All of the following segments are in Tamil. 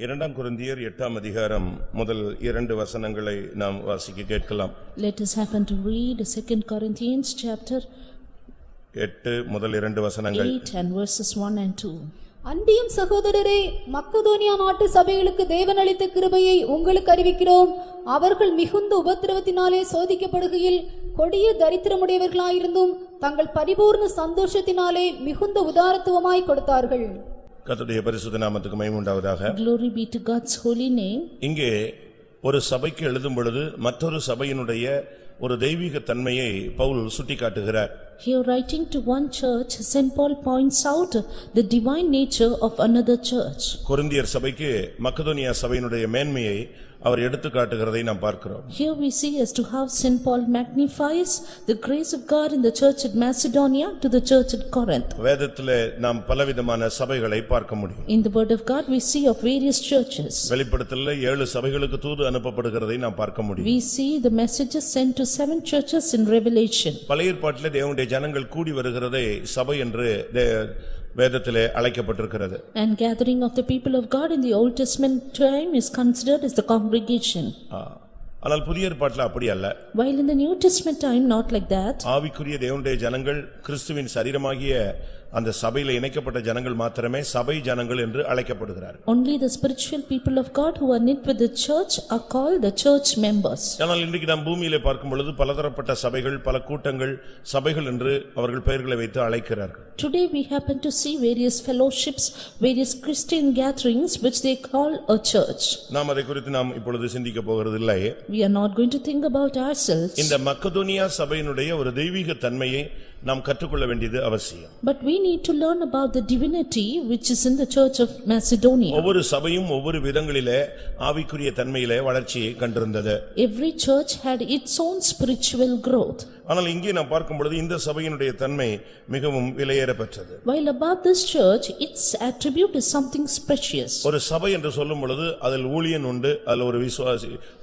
இரண்டாம் கொரிந்தியர் 8ஆம் அதிகாரம் முதல் 2 வசனங்களை நாம் வாசிக்க கேட்கலாம். Let us happen to read 2 Corinthians chapter 8 முதல் 2 வசனங்கள். 8 and verses 1 and 2. அன்றியும் சகோதரரே, மக்கதோனியா நாட்டு சபைகளுக்கு தேவன் அளித்த கிருபையை உங்களுக்கு அறிவிக்கிறோம். அவர்கள் மிகுந்த உபத்திரவத்தினாலே சோதிக்கப்படுகையில் கொடிய தரித்திரமுடையவர்களாயிருந்தும் தங்கள் பரிபூர்ண சந்தோஷத்தினாலே மிகுந்த உதாரத்துவமாய் கொடுத்தார்கள். கர்த்தருடைய பரிசுத்த நாமத்துக்கு மகிமை உண்டாவதாக. Glory be to God's holy name. இங்கே ஒரு சபைக்கு எழுதும் பொழுது மற்றொரு சபையினுடைய ஒரு தெய்வீக தன்மையை Pavul சுட்டிக்காட்டுகிறார். Here writing to one church, St. Paul points out the divine nature of another church. கொரிந்தியர் சபைக்கு மக்கதோனியா சபையினுடைய மேன்மையை அவர் எடுத்து காட்டுகிறதை நாம் பார்க்கிறோம். Here we see as to how St. Paul magnifies the grace of God in the church at Macedonia to the church at Corinth. வேதத்திலே நாம் பலவிதமான சபைகளை பார்க்க முடியும். In the word of God we see of various churches. வெளிப்படுத்தலிலே 7 சபைகளுக்கு தூது அனுப்பப்படுகிறதை நாம் பார்க்க முடியும். We see the messages sent to 7 churches in Revelation. பழைய ஏற்பாட்டிலே தேவனுடைய ஜனங்கள் கூடி வருகிறதை சபை என்று வேதத்திலே அழைக்கப்பட்டிருக்கிறது. And gathering of the people of God in the Old Testament time is considered as the congregation. ஆனால் புதிய ஏற்பாட்டில் அப்படி அல்ல. While in the New Testament time not like that. ஆவிக்குரிய தேவனுடைய ஜனங்கள் கிறிஸ்துவின் சரீரமாகிய அந்த சபையில இணைக்கப்பட்ட ஜனங்கள் மாத்திரமே சபை ஜனங்கள் என்று அழைக்கப்படுகிறார்கள். Only the spiritual people of God who are knit with the church are called the church members. ஆனால் இன்றைக்கு நாம் பூமியிலே பார்க்கும் பொழுது பலதரப்பட்ட சபைகள், பல கூட்டங்கள், சபைகள் என்று அவர்கள் பெயர்களை வைத்து அழைக்கிறார்கள். Today we happen to see various fellowships, various Christian gatherings which they call a church. நாம் அதை குறித்து நாம் இப்பொழுது சிந்திக்க போகிறது இல்லை. We are not going to think about ourselves. இந்த மக்கதோனியா சபையினுடைய ஒரு தெய்வீக தன்மையை நாம் கற்றுக்கொள்ள வேண்டியது அவசியம். But we need to learn about the divinity which is in the church of Macedonia. ஒவ்வொரு சபையும் ஒவ்வொரு விதங்களிலே ஆவிக்குரிய தன்மையிலே வளர்ச்சியை கண்டிருந்தது. Every church had its own spiritual growth. ஆனால் இங்கே நாம் பார்க்கும் பொழுது இந்த சபையினுடைய தன்மை மிகவும் விலையேறப்பெற்றது. While about this church its attribute is something precious. ஒரு சபை என்று சொல்லும் பொழுது அதில் ஊழியன் உண்டு, அதில் ஒரு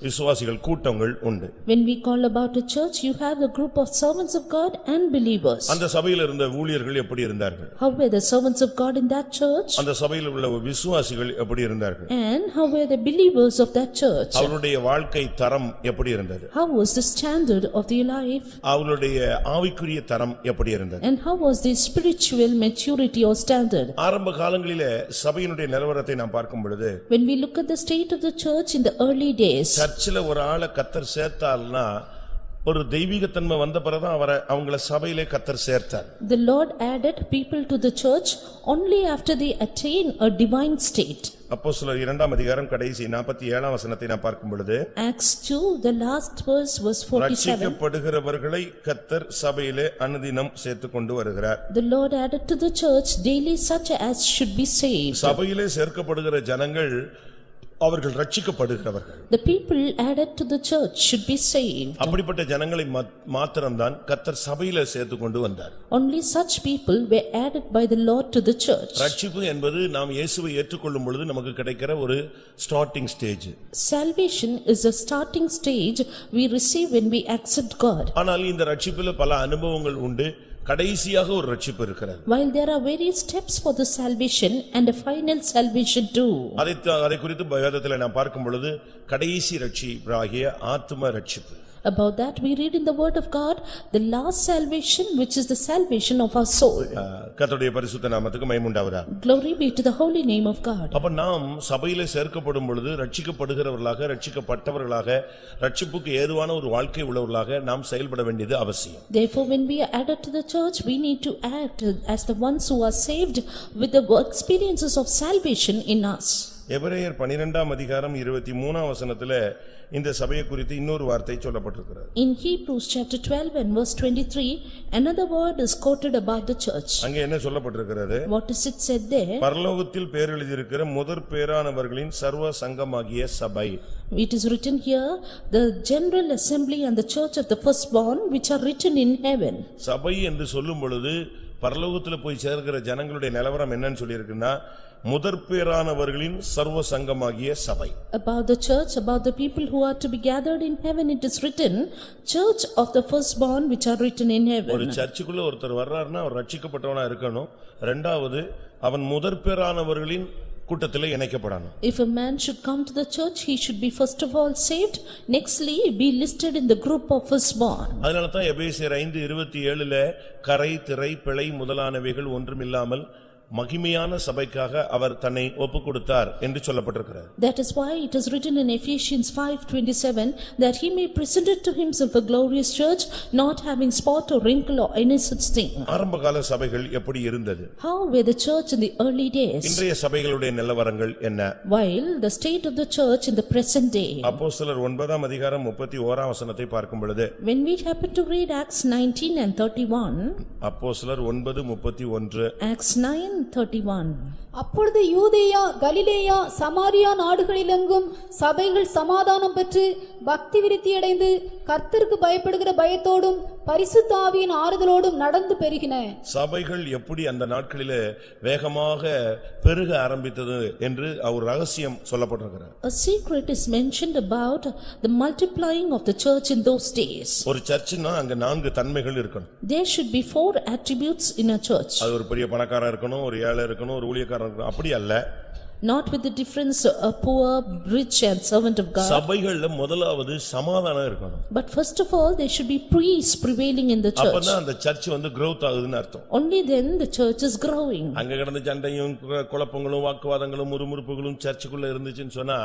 விசுவாசிகள் கூட்டங்கள் உண்டு. When we call about a church, you have a group of servants of God and believers. அந்த சபையில் இருந்த ஊழியர்கள் எப்படி இருந்தார்கள்? How were the servants of God in that church? அந்த சபையில் உள்ள விசுவாசிகள் எப்படி இருந்தார்கள்? And how were the believers of that church? அவருடைய வாழ்க்கை தரம் எப்படி இருந்தது? How was the standard of their life? அவருடைய ஆவிக்குரிய தரம் எப்படி இருந்தது? And how was the spiritual maturity or standard? ஆரம்ப காலங்களிலே சபையினுடைய நிலவரத்தை நாம் பார்க்கும் பொழுது, When we look at the state of the church in the early days, சர்ச்சில் ஒரு ஆளை கர்த்தர் சேர்த்தால்னா ஒரு தெய்வீகத்தன்மை வந்த பிறகுதான் அவங்கள சபையிலே கர்த்தர் சேர்த்தார். The Lord added people to the church only after they attain a divine state. அப்போஸ்தலர் 2ஆம் அதிகாரம் கடைசி 47ஆம் வசனத்தை நாம் பார்க்கும் பொழுது, Acts 2 the last verse was 47. ரட்சிக்கப்படுகிறவர்களை கர்த்தர் சபையிலே அனுதினம் சேர்த்துக் கொண்டு வருகிறார். The Lord added to the church daily such as should be saved. சபையிலே சேர்க்கப்படுகிற ஜனங்கள் அவர்கள் ரட்சிக்கப்படுகிறவர்கள். The people added to the church should be saved. அப்படிப்பட்ட ஜனங்களை மாத்திரம்தான் கர்த்தர் சபையிலே சேர்த்துக் கொண்டு வந்தார். Only such people were added by the Lord to the church. ரட்சிப்பு என்பது நாம் இயேசுவை ஏற்றுக்கொள்ளும் பொழுது நமக்கு கிடைக்கிற ஒரு starting stage. Salvation is a starting stage we receive when we accept God. ஆனால் இந்த ரட்சிப்பில் பல அனுபவங்கள் உண்டு. கடைசியாக ஒரு ரட்சிப்பு இருக்கிறது. While there are various steps for the salvation and a final salvation too. அதை குறித்து வேதத்திலே நாம் பார்க்கும் பொழுது கடைசி ரட்சிப்பாகிய ஆத்தும ரட்சிப்பு. About that we read in the word of God the last salvation which is the salvation of our soul. கர்த்தருடைய பரிசுத்த நாமத்துக்கு மகிமை உண்டாவதாக. Glory be to the holy name of God. அப்ப நாம் சபையிலே சேர்க்கப்படும் பொழுது ரட்சிக்கப்படுகிறவர்களாக, ரட்சிக்கப்பட்டவர்களாக, ரட்சிப்புக்கு ஏதுவான ஒரு வாழ்க்கை உள்ளவர்களாக நாம் செயல்பட வேண்டியது அவசியம். Therefore when we are added to the church we need to act as the ones who are saved with the experiences of salvation in us. எபிரேயர் 12ஆம் அதிகாரம் 23ஆம் வசனத்திலே இந்த சபையை குறித்து இன்னொரு வார்த்தை சொல்லப்பட்டிருக்கிறது. In Hebrews chapter 12 and verse 23 another word is quoted about the church. அங்கே என்ன சொல்லப்பட்டிருக்கிறது? What is it said there? பரலோகத்தில் பேர் எழுதியிருக்கிற முதற் பேரானவர்களின் சர்வ சங்கமாகிய சபை. It is written here the general assembly and the church of the firstborn which are written in heaven. சபை என்று சொல்லும் பொழுது பரலோகத்துல போய் சேர்க்கிற ஜனங்களுடைய நிலவரம் என்னன்னு சொல்லியிருக்குன்னா முதற்பேரானவர்களின் சர்வ சங்கமாகிய சபை. About the church, about the people who are to be gathered in heaven, it is written church of the firstborn which are written in heaven. ஒரு சர்ச்சுக்குள்ள ஒருத்தர் வர்றாருன்னா அவர் ரட்சிக்கப்பட்டவனா இருக்கணும். இரண்டாவது அவன் முதற்பேரானவர்களின் கூட்டத்திலே இணைக்கப்படணும். If a man should come to the church, he should be first of all saved, nextly be listed in the group of firstborn. அதனால தான் எபேசியர் 5:27 கரை திரை பிழை முதலானவைகள் ஒன்றுமில்லாமல் மகிமையான சபைக்காக அவர் தன்னை ஒப்புக்கொடுத்தார் என்று சொல்லப்பட்டிருக்கிறது. That is why it is written in Ephesians 5:27 that he may present it to himself a glorious church, not having spot or wrinkle or any such thing. ஆரம்பகால சபைகள் எப்படி இருந்தது? How were the church in the early days? இன்றைய சபைகளுடைய நிலவரங்கள் என்ன? While the state of the church in the present day. அப்போஸ்தலர் 9:31 பார்க்கும் பொழுது, When we happen to read Acts 19 and 31, அப்போஸ்தலர் 9:31, Acts 9:31. அப்பொழுது யூதேயா கலிலேயா சமாரியா நாடுகளிலெங்கும் சபைகள் சமாதானம் பெற்று பக்தி விருத்தியடைந்து கர்த்தருக்கு பயப்படுகிற பயத்தோடும் பரிசுத்த ஆவியின் ஆறுதலோடும் நடந்து பெருகின. சபைகள் எப்படி அந்த நாட்களிலே வேகமாக பெருக ஆரம்பித்தது என்று ஒரு ரகசியம் சொல்லப்பட்டிருக்கிறது. A secret is mentioned about the multiplying of the church in those days. ஒரு சர்ச்சுனா அங்க 4 தன்மைகள் இருக்கணும். There should be 4 attributes in a church. அது ஒரு பெரிய பணக்காரன் இருக்கணும், ஒரு ஏழை இருக்கணும், ஒரு ஊழியக்காரன் இருக்கணும், அப்படி அல்ல. Not with the difference a poor, rich and servant of God. சபைகள்ல முதலாவது சமாதானம் இருக்கணும். But first of all, there should be peace prevailing in the church. அப்பதான் அந்த சர்ச் growth ஆகுதுன்னு அர்த்தம். Only then the church is growing. அங்க கடந்த சண்டையும் குழப்பங்களும் வாக்குவாதங்களும் முறுமுறுப்புகளும் சர்ச்சுக்குள்ள இருந்துச்சுன்னு சொன்னா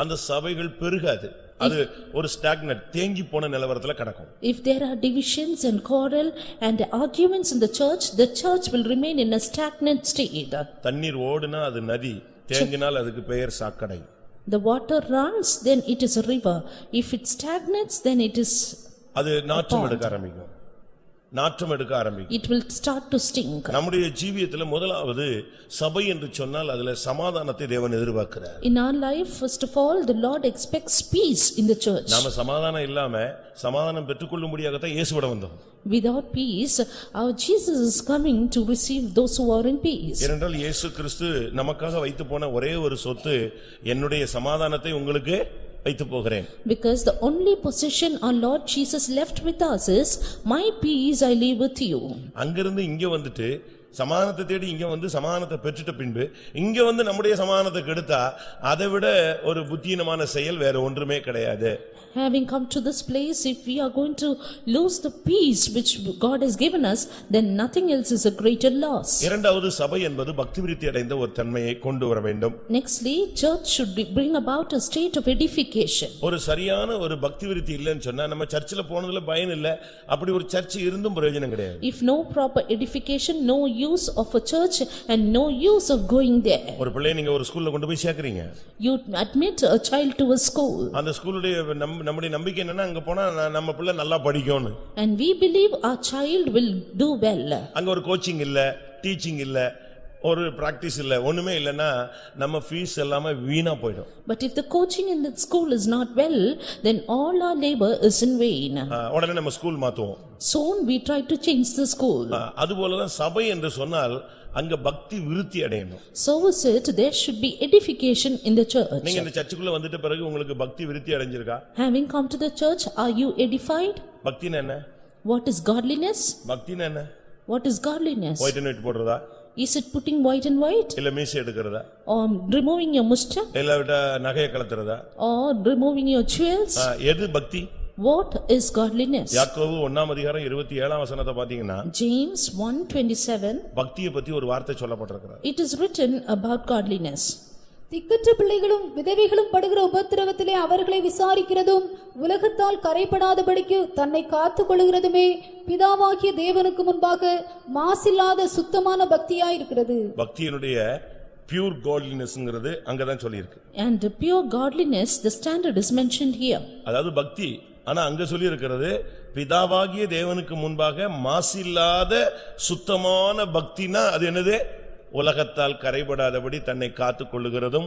அந்த சபைகள் பெருகாது. அது ஒரு ஸ்டாக்னட் தேங்கி போன நிலவரத்துல கிடக்கும். If there are divisions and quarrel and arguments in the church will remain in a stagnant state. தண்ணீர் ஓடுனா அது நதி, தேங்கினால் அதுக்கு பெயர் சாக்கடை. The water runs, then it is a river. If it stagnates, then it is அது நாற்றம் எடுக்க ஆரம்பிக்கும். It will start to stink. நம்முடைய ஜீவியத்துல முதலாவது சபை என்று சொன்னால் அதுல சமாதானத்தை தேவன் எதிர்பார்க்கிறார். In our life, first of all, the Lord expects peace in the church. நாம சமாதானம் இல்லாம சமாதானம் பெற்றுக்கொள்ளும்படியாக தான் இயேசுவிடம் வந்தோம். Without peace, our Jesus is coming to receive those who are in peace. ஏனென்றால் இயேசு கிறிஸ்து நமக்காக வைத்து போன ஒரே ஒரு சொத்து, என்னுடைய சமாதானத்தை உங்களுக்கு வைத்து போகிறேன். Because the only possession our Lord Jesus left with us is, my peace I leave with you. அங்கிருந்து இங்க வந்துட்டு சமாதானத்தை தேடி இங்க வந்து சமாதானத்தை பெற்றுட்ட பின்பு இங்க வந்து நம்முடைய சமாதானத்தை கெடுத்தா அதை விட ஒரு புத்தியீனமான செயல் வேற ஒன்றுமே கிடையாது. Having come to this place, if we are going to lose the peace which God has given us, then nothing else is a greater loss. இரண்டாவது சபை என்பது பக்தி விருத்தி அடைந்த ஒரு தன்மையை கொண்டு வர வேண்டும். Nextly, church should bring about a state of edification. ஒரு சரியான ஒரு பக்தி விருத்தி இல்லைன்னு சொன்னா நம்ம சர்ச்சில் போனதுல பயன் இல்ல, அப்படி ஒரு சர்ச் இருந்தும் பிரயோஜனம் கிடையாது. If no proper edification, no use of a church and no use of going there. ஒரு பிள்ளையை நீங்க ஒரு ஸ்கூல்ல கொண்டு போய் சேர்க்கறீங்க. You admit a child to a school. அந்த ஸ்கூலுடைய நம்முடைய நம்பிக்கை என்னன்னா அங்க போனா நம்ம பிள்ளை நல்லா படிக்கும்னு. And we believe our child will do well. அங்க ஒரு கோச்சிங் இல்ல, டீச்சிங் இல்ல, ஒரு பிராக்டிஸ் இல்ல, ஒண்ணுமே இல்லனா நம்ம ஃபீஸ் எல்லாமே வீணா போய்டும். But if the coaching in that school is not well, then all our labor is in vain. உடனே நம்ம school மாத்துவோம். Soon we try to change the school. அதுபோல தான் சபை என்று சொன்னால் அங்க பக்தி விருத்தி அடையணும். So is it, there should be edification in the church. நீங்க இந்த சர்ச்சுக்குள்ள வந்துட்ட பிறகு உங்களுக்கு பக்தி விருத்தி அடைஞ்சிருக்கா? Having come to the church, are you edified? பக்தினா என்ன? What is godliness? பக்தினா என்ன? What is godliness? White and white போடுறதா? Is it putting white and white? இல்ல மீசை எடுக்கிறதா? Or removing your mustache? இல்ல விட நகையை கலத்துறதா? Or removing your jewels? எது பக்தி? What is godliness? யாக்கோபு 1:27 பாத்தீங்கன்னா James 1:27 பக்தியை பத்தி ஒரு வார்த்தை சொல்லப்பட்டிருக்கிறது. It is written about godliness. திக்கற்ற பிள்ளைகளும் விதவைகளும் படுகிற உபத்திரவத்திலே அவர்களை விசாரிக்கிறதும் உலகத்தால் கரைப்படாதபடிக்கு தன்னை காத்துக் கொள்கிறதுமே பிதாவாகிய தேவனுக்கு முன்பாக மாசில்லாத சுத்தமான பக்தியாயிருக்கிறது. பக்தியினுடைய pure godlinessங்கிறது அங்கதான் சொல்லியிருக்கு. And the pure godliness, the standard is mentioned here. அதாவது பக்தி, ஆனா அங்க சொல்லி இருக்கிறது பிதாவாகிய தேவனுக்கு முன்பாக மாசில்லாத சுத்தமான பக்தினா அது என்னது? உலகத்தால் கரைபடாதபடி தன்னை காத்துக் கொள்ளுகிறதும்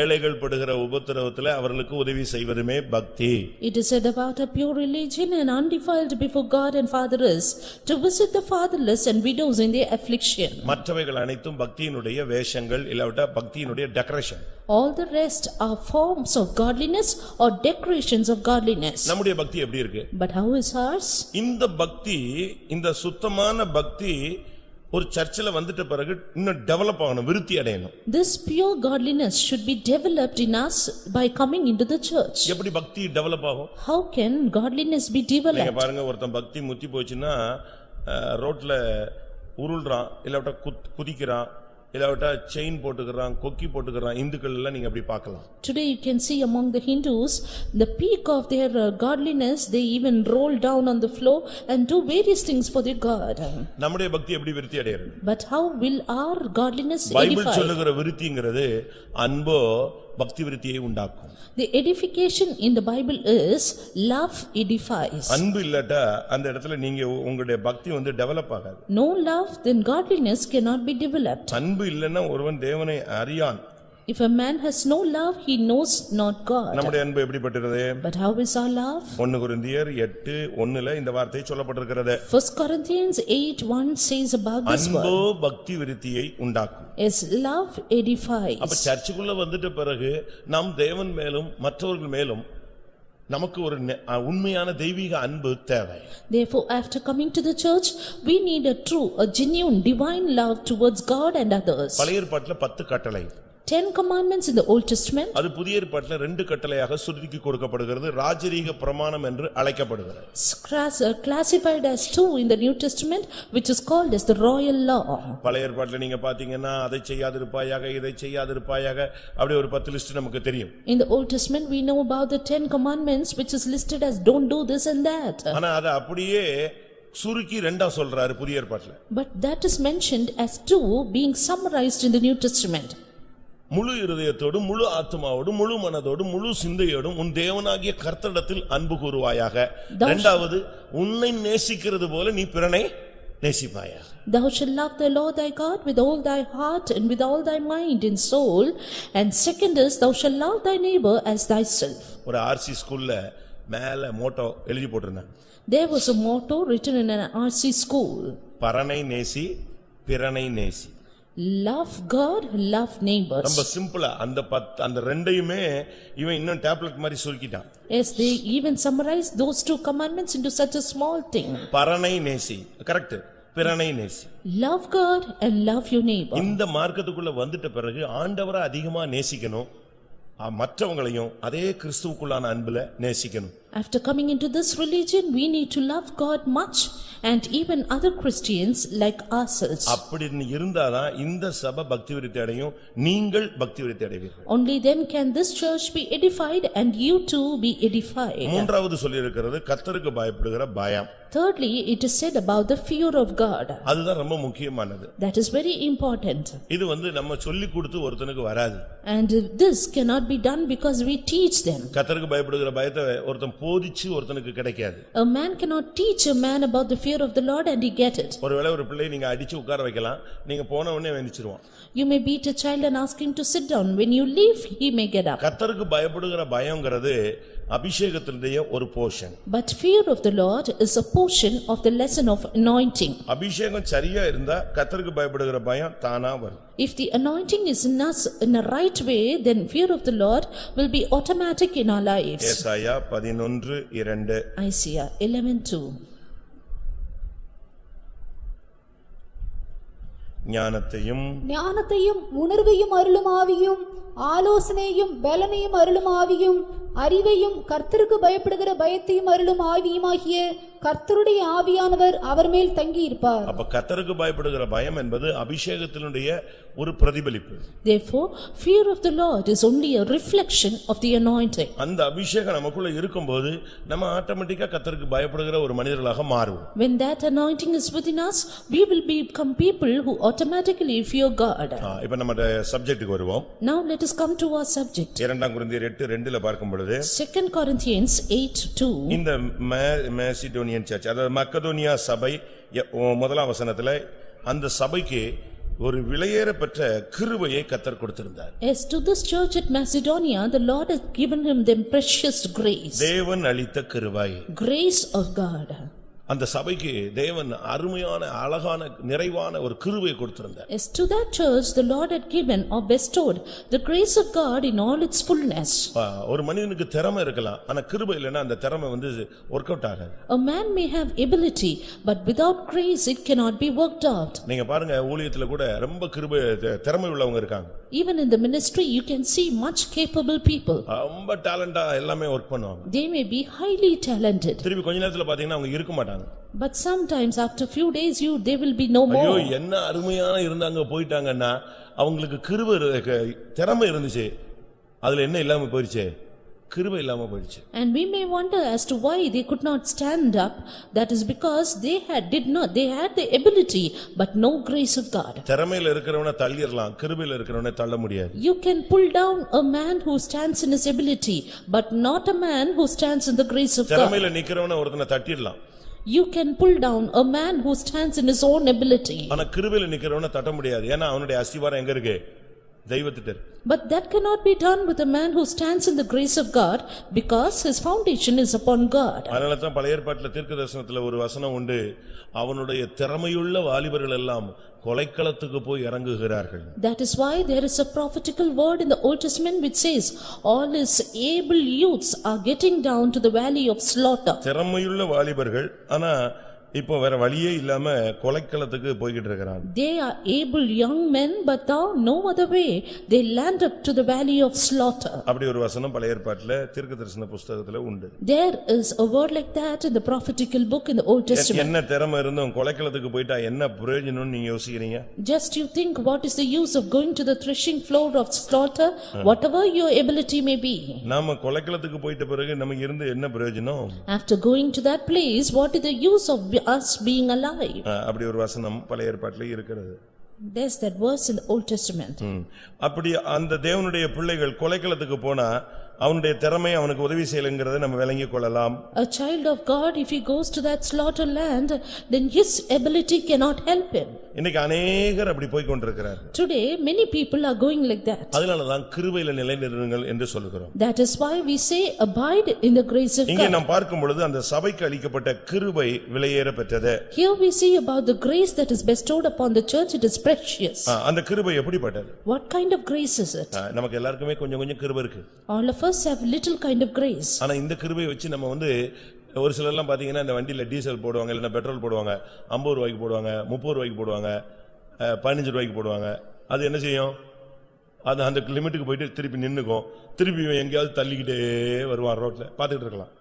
ஏழைகள் படுகிற உபத்திரவத்தில் அவர்களுக்கு உதவி செய்வதுமே பக்தி. It is said about a pure religion and undefiled before God and Father is to visit the fatherless and widows in their affliction. மற்றவைகள் அனைத்தும் பக்தியினுடைய வேஷங்கள், இல்லாவிட்டா பக்தியினுடைய decoration. All the rest are forms of godliness or decorations of godliness. நம்முடைய பக்தி எப்படி இருக்கு? But how is ours? இந்த பக்தி, இந்த சுத்தமான பக்தி ஒரு சர்ச்சில் வந்துட்ட பிறகு இன்னும் டெவலப் ஆகணும், விருத்தி அடையணும். This pure godliness should be developed in us by coming into the church. எப்படி பக்தி டெவலப் ஆகும்? How can godliness be நீங்க developed? பாருங்க, ஒருத்தன் பக்தி முத்தி போச்சுன்னா ரோட்ல உருள்றான், இல்லாவிட்டா குதிக்கிறான், இல்லாவிட்டா செயின் போட்டுக்கிறான், கொக்கி போட்டுக்கிறான். இந்துக்கள் எல்லாம் நீங்க அப்படி பார்க்கலாம். Today you can see among the Hindus, the peak of their godliness, they even roll down on the floor and do various things for their God. நம்முடைய பக்தி எப்படி விருத்தி அடைகிறது? But how will our godliness Bible edify? சொல்லுகிற விருத்திங்கிறது அன்போ பக்தி விருத்தியை உண்டாக்கும். The edification in the Bible is love edifies. அன்பு இல்லட்டா அந்த இடத்துல நீங்க உங்களுடைய பக்தி டெவலப் ஆகாது. No love, then godliness cannot be developed. அன்பு இல்லன்னா ஒருவன் தேவனை அறியான். If a man has no love, he knows not God. நம்முடைய அன்பு எப்படிப்பட்டது? But how is our love? 1 கொரிந்தியர் 8:1 இந்த வார்த்தை சொல்லப்பட்டிருக்கிறது. 1 Corinthians 8:1 says about this word. அன்போ பக்தி விருத்தியை உண்டாக்கும். Is love edifies. அப்ப சர்ச்சுக்குள்ள வந்துட்ட பிறகு நாம் தேவன் மேலும் மற்றவர்கள் மேலும் நமக்கு ஒரு உண்மையான தெய்வீக அன்பு தேவை. Therefore, after coming to the church, we need a true, a genuine divine love towards God and others. பழைய ஏற்பாட்டில 10 கட்டளை. 10 commandments in the Old Testament. அது புதிய ஏற்பாட்டில 2 கட்டளையாக சுருக்கி கொடுக்கப்படுகிறது. ராஜரீக பிரமாணம் என்று அழைக்கப்படுகிறது. Classified as 2 in the New Testament, which is called as the royal law. பழைய ஏற்பாட்டில நீங்க பாத்தீங்கன்னா அதை செய்யாதிருப்பாயாக, இதை செய்யாதிருப்பாயாக, அப்படி ஒரு 10 லிஸ்ட் நமக்கு தெரியும். In the Old Testament, we know about the 10 commandments, which is listed as don't do this and that. ஆனா அது அப்படியே சுருக்கி ரெண்டா சொல்றாரு புதிய ஏற்பாட்டில. But that is mentioned as 2 being summarized in the New Testament. முழு இருதயத்தோடு, முழு ஆத்துமாவோடு, முழு மனதோடு, முழு சிந்தையோடும் உன் தேவனாகிய கர்த்தரிடத்தில் அன்பு கூறுவாயாக. இரண்டாவது, உன்னை நேசிக்கிறது போல நீ பிறனை நேசிப்பாயாக. Thou shalt love the Lord thy God with all thy heart and with all thy mind and soul. And second is, thou shalt love thy neighbor as thyself. ஒரு ஆர்சி ஸ்கூல்ல மேல மோட்டோ எழுதி போட்டிருந்தாங்க. There was a motto written in an RC school. பரனை நேசி, பிறனை நேசி. Love God, love neighbors. ரொம்ப சிம்பிளா அந்த ரெண்டையுமே இவன் இன்னும் டேப்லெட் மாதிரி சுருக்கிட்டான். Yes, they even summarized those 2 commandments into such a small thing. பரனை நேசி, கரெக்ட். பிறனை நேசி. Love God and love your neighbor. இந்த மார்க்கத்துக்குள்ள வந்துட்ட பிறகு ஆண்டவரை அதிகமா நேசிக்கணும், மற்றவங்களையும் அதே கிறிஸ்துவுக்குள்ளான அன்புல நேசிக்கணும். After coming into this religion, we need to love God much and even other Christians like ourselves. அப்படி இருந்தாதான் இந்த சபை பக்தி விருத்தி அடையும், நீங்கள் பக்தி விருத்தி அடைவீர்கள். Only then can this church be edified and you too be edified. மூன்றாவது சொல்லி இருக்கிறது கர்த்தருக்கு பயப்படுகிற பயம். Thirdly, it is said about the fear of God. அதுதான் ரொம்ப முக்கியமானது. That is very important. இது நம்ம சொல்லி கொடுத்து ஒருத்தனுக்கு வராது. And this cannot be done because we teach them. கர்த்தருக்கு பயப்படுகிற பயத்தை ஒருத்தன் போதிச்சு ஒருத்தனுக்கு கிடைக்காது. A man cannot teach a man about the fear of the Lord and he get it. ஒருவேளை ஒரு பிள்ளை நீங்க அடிச்சு உட்கார வைக்கலாம், நீங்க போன உடனே வெந்திச்சிடுவான். You may beat a child and ask him to sit down. When you leave, he may get up. கர்த்தருக்கு பயப்படுகிற பயம்ங்கிறது அபிஷேகத்தினுடைய ஒரு portion. But fear of the Lord is a portion of the lesson of anointing. அபிஷேகம் சரியா இருந்தா கர்த்தருக்கு பயப்படுகிற பயம் தானா வரும். If the anointing is in us in a right way, then fear of the Lord will be automatic in our lives. ஏசாயா 11:2. Isaiah 11:2. ஞானத்தையும் உணர்வையும் அருளும் ஆவியும், ஆலோசனையும் பலனையும் அருளும் ஆவியும், அறிவையும் கர்த்தருக்கு பயப்படுகிற பயத்தையும் அருளும் ஆவியுமாகிய கர்த்தருடைய ஆவியானவர் அவர் மேல் தங்கி இருப்பார். அப்ப கர்த்தருக்கு பயப்படுகிற பயம் என்பது அபிஷேகத்தினுடைய ஒரு பிரதிபலிப்பு. Therefore, fear of the Lord is only a reflection of the anointing. அந்த அபிஷேகம் நமக்குள்ள இருக்கும்போது நம்ம ஆட்டோமேட்டிக்கா கர்த்தருக்கு பயப்படுகிற ஒரு மனிதர்களாக மாறுவோம். When that anointing is within us, we will become people who automatically fear God. இப்ப நம்ம சப்ஜெக்ட்டுக்கு வருவோம். Now let us come to our subject. 2 கொரிந்தியர் 8:2 பார்க்கும் பொழுது 2 Corinthians 8:2. இந்த மேசிடோனியன் சர்ச், அதாவது மக்கதோனியா சபை, முதலாம் வசனத்துல அந்த சபைக்கு ஒரு விலையேறப்பெற்ற கிருபையை கர்த்தர் கொடுத்திருந்தார். As to this church at Macedonia, the Lord has given him them precious grace. தேவன் அளித்த கிருபை. Grace of God. அந்த சபைக்கு தேவன் அருமையான அழகான நிறைவான ஒரு கிருபையை கொடுத்திருந்தார். Yes, to that church the Lord had given or bestowed the grace of God in all its fullness. ஒரு மனிதனுக்கு திறமை இருக்கலாம், ஆனா கிருபை இல்லைன்னா அந்த திறமை ஒர்க் அவுட் ஆகாது. A man may have ability, but without grace it cannot be worked out. நீங்க பாருங்க, ஊழியத்துல கூட ரொம்ப கிருபை திறமை உள்ளவங்க இருக்காங்க. Even in the ministry you can see much capable people. ரொம்ப டேலண்டா எல்லாமே ஒர்க் பண்ணுவாங்க. They may be highly talented. திருப்பி கொஞ்ச நேரத்துல பாத்தீங்கன்னா அவங்க இருக்க மாட்டாங்க. But sometimes after few days they will be no more. ஐயோ என்ன அருமையான இருந்தாங்க போயிட்டாங்கன்னா அவங்களுக்கு கிருபை திறமை இருந்துச்சு, அதுல என்ன இல்லாம போயிடுச்சு, கிருபை இல்லாம போயிடுச்சு. And we may wonder as to why they could not stand up. That is because they had the ability but no grace of God. திறமையில இருக்கிறவனை தள்ளிரலாம், கிருபையில இருக்கிறவனை தள்ள முடியாது. You can pull down a man who stands in his ability but not a man who stands in the grace of God. திறமையில நிக்கிறவனை ஒருத்தனை தட்டிரலாம். You can pull down a man who stands in his own ability. ஆனா கிருபையில நிக்கிறவனை தட்ட முடியாது. ஏன்னா அவனுடைய அஸ்திவாரம் எங்க இருக்கு? தெய்வத்திட்ட. But that cannot be done with a man who stands in the grace of God because his foundation is upon God. அதனால தான் பழைய ஏற்பாட்டில் தீர்க்கதரிசனத்துல ஒரு வசனம் உண்டு, அவனுடைய திறமையுள்ள வாலிபர்கள் எல்லாம் கொலைக்களத்துக்கு போய் இறங்குகிறார்கள். That is why there is a prophetical word in the Old Testament which says all his able youths are getting down to the valley of slaughter. திறமையுள்ள வாலிபர்கள் ஆனா இப்போ வேற வழியே இல்லாம கொலைக்களத்துக்கு போய்கிட்டு இருக்காங்க. They are able young men but now no other way they land up to the valley of slaughter. அப்படி ஒரு வசனம் பழைய ஏற்பாட்டில் தீர்க்கதரிசன புத்தகத்துல உண்டு. There is a word like that in the prophetical book in the Old Testament. என்ன திறமை இருந்தும் கொலைக்களத்துக்கு போயிட்டா என்ன பிரயோஜனம்னு நீங்க யோசிக்கிறீங்க? Just you think what is the use of going to the threshing floor of slaughter, whatever your ability may be. நாம கொலைக்களத்துக்கு போயிட்ட பிறகு நமக்கு இருந்து என்ன பிரயோஜனம்? After going to that place, what is the use of us being alive? அப்படி ஒரு வசனம் பழைய ஏற்பாட்டிலே இருக்கிறது. There's that verse in the Old Testament. அப்படி அந்த தேவனுடைய பிள்ளைகள் கொலைக்களத்துக்கு போனா அவனுடைய திறமை அவனுக்கு உதவி செய்யலங்கிறதை நம்ம விளங்கிக் கொள்ளலாம். A child of God, if he goes to that slaughter land, then his ability cannot help him. இன்னைக்கு अनेகர் அப்படி போய் கொண்டிருக்கிறார்கள். Today many people are going like that. அதனால தான் கிருபையில நிலைநிறுங்கள் என்று சொல்கிறோம். That is why we say abide in the grace of God. இங்கே நாம் பார்க்கும் பொழுது அந்த சபைக்கு அளிக்கப்பட்ட கிருபை விலையேற பெற்றது. Here we see about the grace that is bestowed upon the church. It is precious. அந்த கிருபை எப்படிப்பட்டது? What kind of grace is it? நமக்கு எல்லாருக்குமே கொஞ்சம் கொஞ்சம் கிருபை இருக்கு. All of us have little kind of grace. ஆனா இந்த கிருபையை வச்சு நம்ம ஒரு சிலர் எல்லாம் பாத்தீங்கன்னா இந்த வண்டியில டீசல் போடுவாங்க, இல்ல பெட்ரோல் போடுவாங்க, 50 ரூபாய்க்கு போடுவாங்க, 30 ரூபாய்க்கு போடுவாங்க, 15 ரூபாய்க்கு போடுவாங்க. அது என்ன செய்யும்? அது அந்த லிமிட்டுக்கு போயிட்டு திருப்பி நின்னுக்கும், திருப்பி எங்கேயாவது தள்ளிக்கிட்டே வருவான் ரோட்ல, பாத்துக்கிட்டு இருக்கலாம்.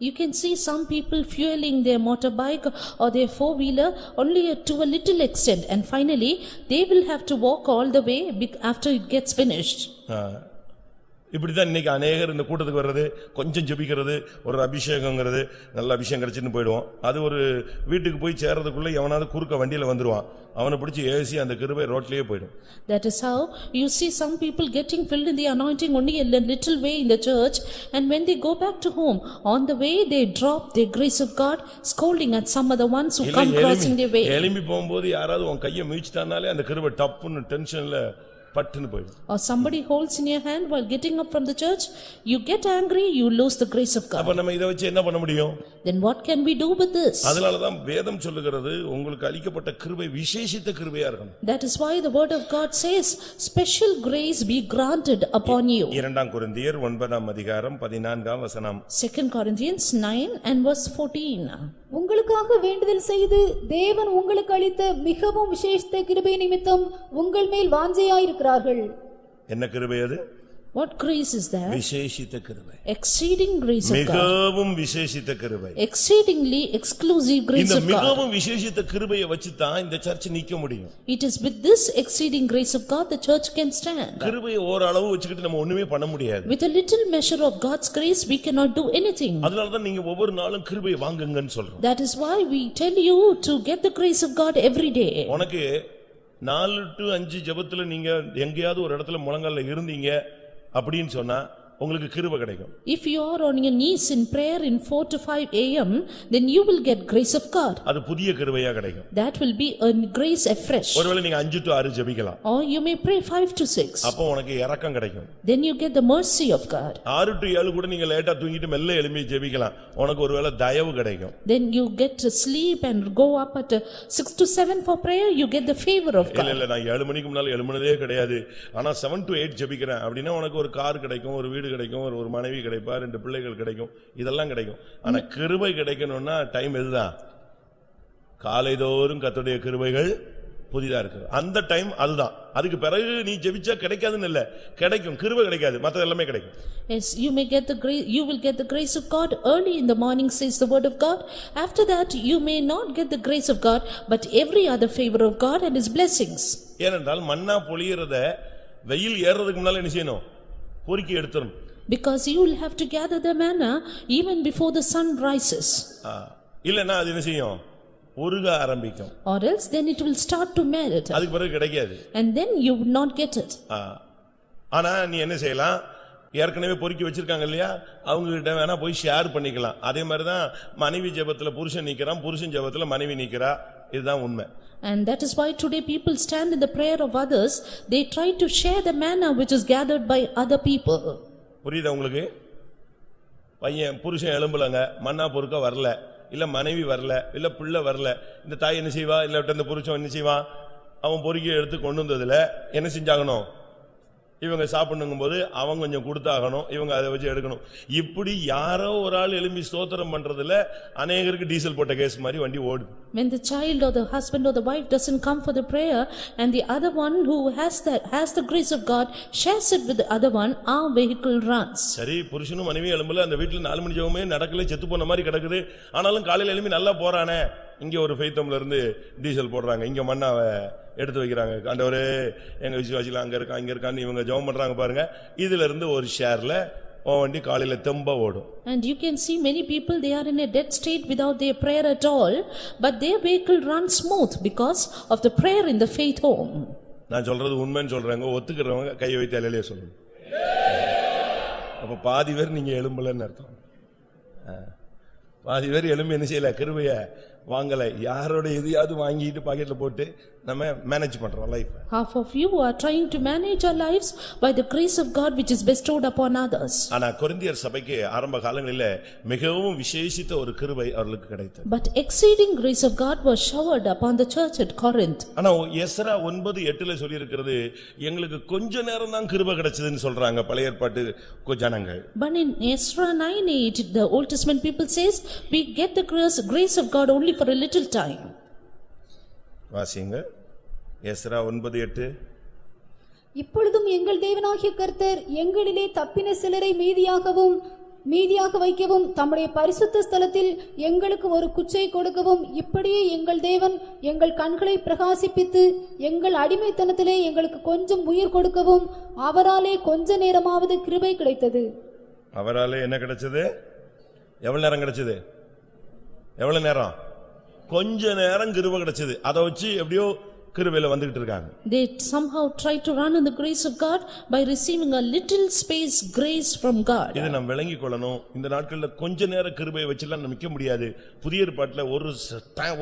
You can see some people fueling their motorbike or their four-wheeler only to a little extent, and finally they will have to walk all the way after it gets finished. இப்படிதான் இன்னைக்கு அநேகர் இந்த கூட்டத்துக்கு வர்றது, கொஞ்சம் ஜெபிக்கிறது, ஒரு அபிஷேகங்கிறது, நல்ல அபிஷேகம் கிடைச்சின்னு போயிடுவோம். அது ஒரு வீட்டுக்கு போய் சேர்றதுக்குள்ள எவனாவது குறுக்க வண்டியில வந்துருவான், அவனை பிடிச்சி ஏசி அந்த கிருபை ரோட்லயே போயிடும். That is how you see some people getting filled in the anointing only a little way in the church, and when they go back to home, on the way they drop the grace of God, scolding at some other ones who come crossing their way. எலும்பி போகும்போது யாராவது உன் கையை மீச்சிட்டானாலே அந்த கிருபை டப்புன்னு டென்ஷன்ல பட்டுன்னு போயிடும். Or somebody holds in your hand while getting up from the church, you get angry, you lose the grace of God. அப்ப நம்ம இத வச்சு என்ன பண்ண முடியும்? Then what can we do with this? அதனால தான் வேதம் சொல்லுகிறது உங்களுக்கு அளிக்கப்பட்ட கிருபை விசேஷித்த கிருபையா இருக்கணும். That is why the word of God says special grace be granted upon you. 2 கொரிந்தியர் 9 அதிகாரம் 14 வசனம். 2 Corinthians 9 and verse 14. உங்களுக்காக வேண்டுதல் செய்து தேவன் உங்களுக்கு அளித்த மிகவும் விசேஷித்த கிருபை நிமித்தம் உங்கள் மேல் வாஞ்சையாயிருக்கிறார்கள். என்ன கிருபை அது? What grace is that? விசேஷித்த கிருபை. Exceeding grace of God. மிகவும் விசேஷித்த கிருபை. Exceedingly exclusive grace இந்த of God. மிகவும் விசேஷித்த கிருபையை வச்சு தான் இந்த சர்ச் நிக்க முடியும். It is with this exceeding grace of God the church can stand. கிருபையை ஓரளவு வச்சுக்கிட்டு நம்ம ஒண்ணுமே பண்ண முடியாது. With a little measure of God's grace we cannot do anything. அதனால தான் நீங்க ஒவ்வொரு நாளும் கிருபையை வாங்குங்கன்னு சொல்றோம். That is why we tell you to get the grace of God every day. உனக்கு 4 to 5 ஜெபத்துல நீங்க எங்கேயாவது ஒரு இடத்துல முழங்கால்ல இருந்தீங்க அப்படின்னு சொன்னா உங்களுக்கு கிருபை கிடைக்கும். If you are on your knees in prayer in 4 to 5 a.m., then you will get grace of God. அது புதிய கிருபையா கிடைக்கும். That will be a grace afresh. ஒருவேளை நீங்க 5 to 6 ஜெபிக்கலாம். Or you may pray 5 to 6. அப்போ உனக்கு இரக்கம் கிடைக்கும். Then you get the mercy of God. 6 to 7 கூட நீங்க லேட்டா தூங்கிட்டு மெல்ல எழும்பி ஜெபிக்கலாம். உனக்கு ஒருவேளை தயவு கிடைக்கும். Then you get to sleep and go up at 6 to 7 for prayer, you get the favor of God. இல்ல நான் 7 மணிக்கு முன்னால எழும்புனதே கிடையாது. ஆனா 7 to 8 ஜெபிக்கிறேன் அப்படினா உனக்கு ஒரு கார் கிடைக்கும், ஒரு வீடு கிடைக்கும், ஒரு மனைவி கிடைப்பா, 2 பிள்ளைகள் கிடைக்கும், இதெல்லாம் கிடைக்கும். ஆனா கிருபை கிடைக்கணும்னா டைம் இதுதான். காலைதோறும் கர்த்தருடைய கிருபைகள் புதிதா இருக்கு. அந்த டைம் அதுதான். அதுக்கு பிறகு நீ ஜெபிச்சா கிடைக்காதுன்னு இல்ல, கிடைக்கும். கிருபை கிடைக்காது, மத்த எல்லாமே கிடைக்கும். Yes, you may get the grace, you will get the grace of God early in the morning, says the word of God. After that you may not get the grace of God, but every other favor of God and his blessings. ஏனென்றால் மன்னா பொழியறத வெயில் ஏறதுக்கு முன்னால என்ன செய்யணும்? பொறுக்கி எடுத்துறணும். Because you will have to gather the manna even before the sun rises. இல்லனா அது என்ன செய்யும்? உருக ஆரம்பிக்கும். Or else then it will start to melt. அதுக்கு பிறகு கிடைக்காது. And then you would not get it. ஆனா நீ என்ன செய்யலாம்? ஏற்கனவே பொறுக்கி வச்சிருக்காங்க இல்லையா, அவங்க கிட்ட வேணா போய் ஷேர் பண்ணிக்கலாம். அதே மாதிரி தான் மனைவி ஜெபத்துல புருஷன் நிக்கிறான், புருஷன் ஜெபத்துல மனைவி நிக்கிறா. இதுதான் உண்மை. And that is why today people stand in the prayer of others. They try to share the manna which is gathered by other people. புரியுதா உங்களுக்கு? பையன் புருஷன் எழும்பலங்க, மன்னா பொறுக்க வரல, இல்ல மனைவி வரல, இல்ல பிள்ளை வரல. இந்த தாய் என்ன செய்வா? இல்ல இந்த புருஷன் என்ன செய்வான்? அவன் பொறுக்கி எடுத்து கொண்டு வந்ததுல என்ன செஞ்சாகணும்? இவங்க சாப்பிடணுங்கும் போது அவங்க கொஞ்சம் கொடுத்தாகணும், இவங்க அதை வச்சு எடுக்கணும். இப்படி யாரோ ஒரு ஆள் எழும்பி ஸ்தோத்திரம் பண்றதுல அநேகருக்கு டீசல் போட்ட கேஸ் மாதிரி வண்டி ஓடுது. When the child or the husband or the wife doesn't come for the prayer and the other one who has the grace of God shares it with the other one, our vehicle runs. சரி, புருஷனும் மனைவி எழும்பல, அந்த வீட்டுல 4 மணி ஜெபமே நடக்கல, செத்து போன மாதிரி கிடக்குது. ஆனாலும் காலையில எழும்பி நல்லா போறானே, இங்க ஒரு ஃபெய்த்தம்ல இருந்து டீசல் போடுறாங்க, இங்க மண்ணாவை எடுத்து வைக்கிறாங்க. ஆண்டவரே எங்க விசுவாசில அங்க இருக்கான் இங்க இருக்கான்னு இவங்க ஜெபம் பண்றாங்க பாருங்க. இதுல இருந்து ஒரு ஷேர்ல வண்டி காலையில தெம்பா ஓடும். And you can see many people, they are in a dead state without their prayer at all, but their vehicle runs smooth because of the prayer in the faith home. நான் சொல்றது உண்மைன்னு சொல்றேங்க, ஒத்துக்கிறவங்க கையை வைத்து அல்லேலூயா சொல்லுங்க. அப்ப பாதி பேர் நீங்க எழும்பலன்னு அர்த்தம். பாதி பேர் எழும்பி என்ன செய்யல? கிருபைய வாங்கல, யாரோட எதையாவது வாங்கிட்டு பாக்கெட்ல போட்டு நம்ம மேனேஜ் பண்றோம் life. Half of you are trying to manage our lives by the grace of God which is bestowed upon others. ஆனா கொரிந்தியர் சபைக்கு ஆரம்ப காலங்களிலே மிகவும் விசேஷித்த ஒரு கிருபை அவர்களுக்கு கிடைத்தது. But exceeding grace of God was showered upon the church at Corinth. ஆனா எஸ்றா 9:8ல சொல்லி இருக்கிறது, எங்களுக்கு கொஞ்ச நேரம் தான் கிருபை கிடைச்சதுன்னு சொல்றாங்க பழைய ஏற்பாட்டு ஜனங்கள். But in Ezra 9:8 the Old Testament people says we get the grace of God only for a little time. வாசிங்க எஸ்றா 9:8. இப்பொழுதும் எங்கள் தேவனாகிய கர்த்தர் எங்களிலே தப்பின சிலரை மீதியாக வைக்கவும் தம்முடைய பரிசுத்த ஸ்தலத்தில் எங்களுக்கு ஒரு குச்சை கொடுக்கவும், இப்படியே எங்கள் தேவன் எங்கள் கண்களை பிரகாசிப்பித்து எங்கள் அடிமைத்தனத்திலே எங்களுக்கு கொஞ்சம் உயிர் கொடுக்கவும் அவராலே கொஞ்ச நேரமாவது கிருபை கிடைத்தது. அவராலே என்ன கிடைச்சது? எவ்வளவு நேரம் கிடைச்சது? எவ்வளவு நேரம்? கொஞ்ச நேரம் கிருபை கிடைச்சது. அதை வச்சு எப்படியோ கிருபையில வந்துகிட்டு இருக்காங்க. They somehow try to run in the grace of God by receiving a little space grace from God. இதை நாம் விளங்கிக் கொள்ளணும். இந்த நாட்கள்ல கொஞ்ச நேரம் கிருபையை வச்சுலாம் நிக்க முடியாது. புதிய ஏற்பாட்டுல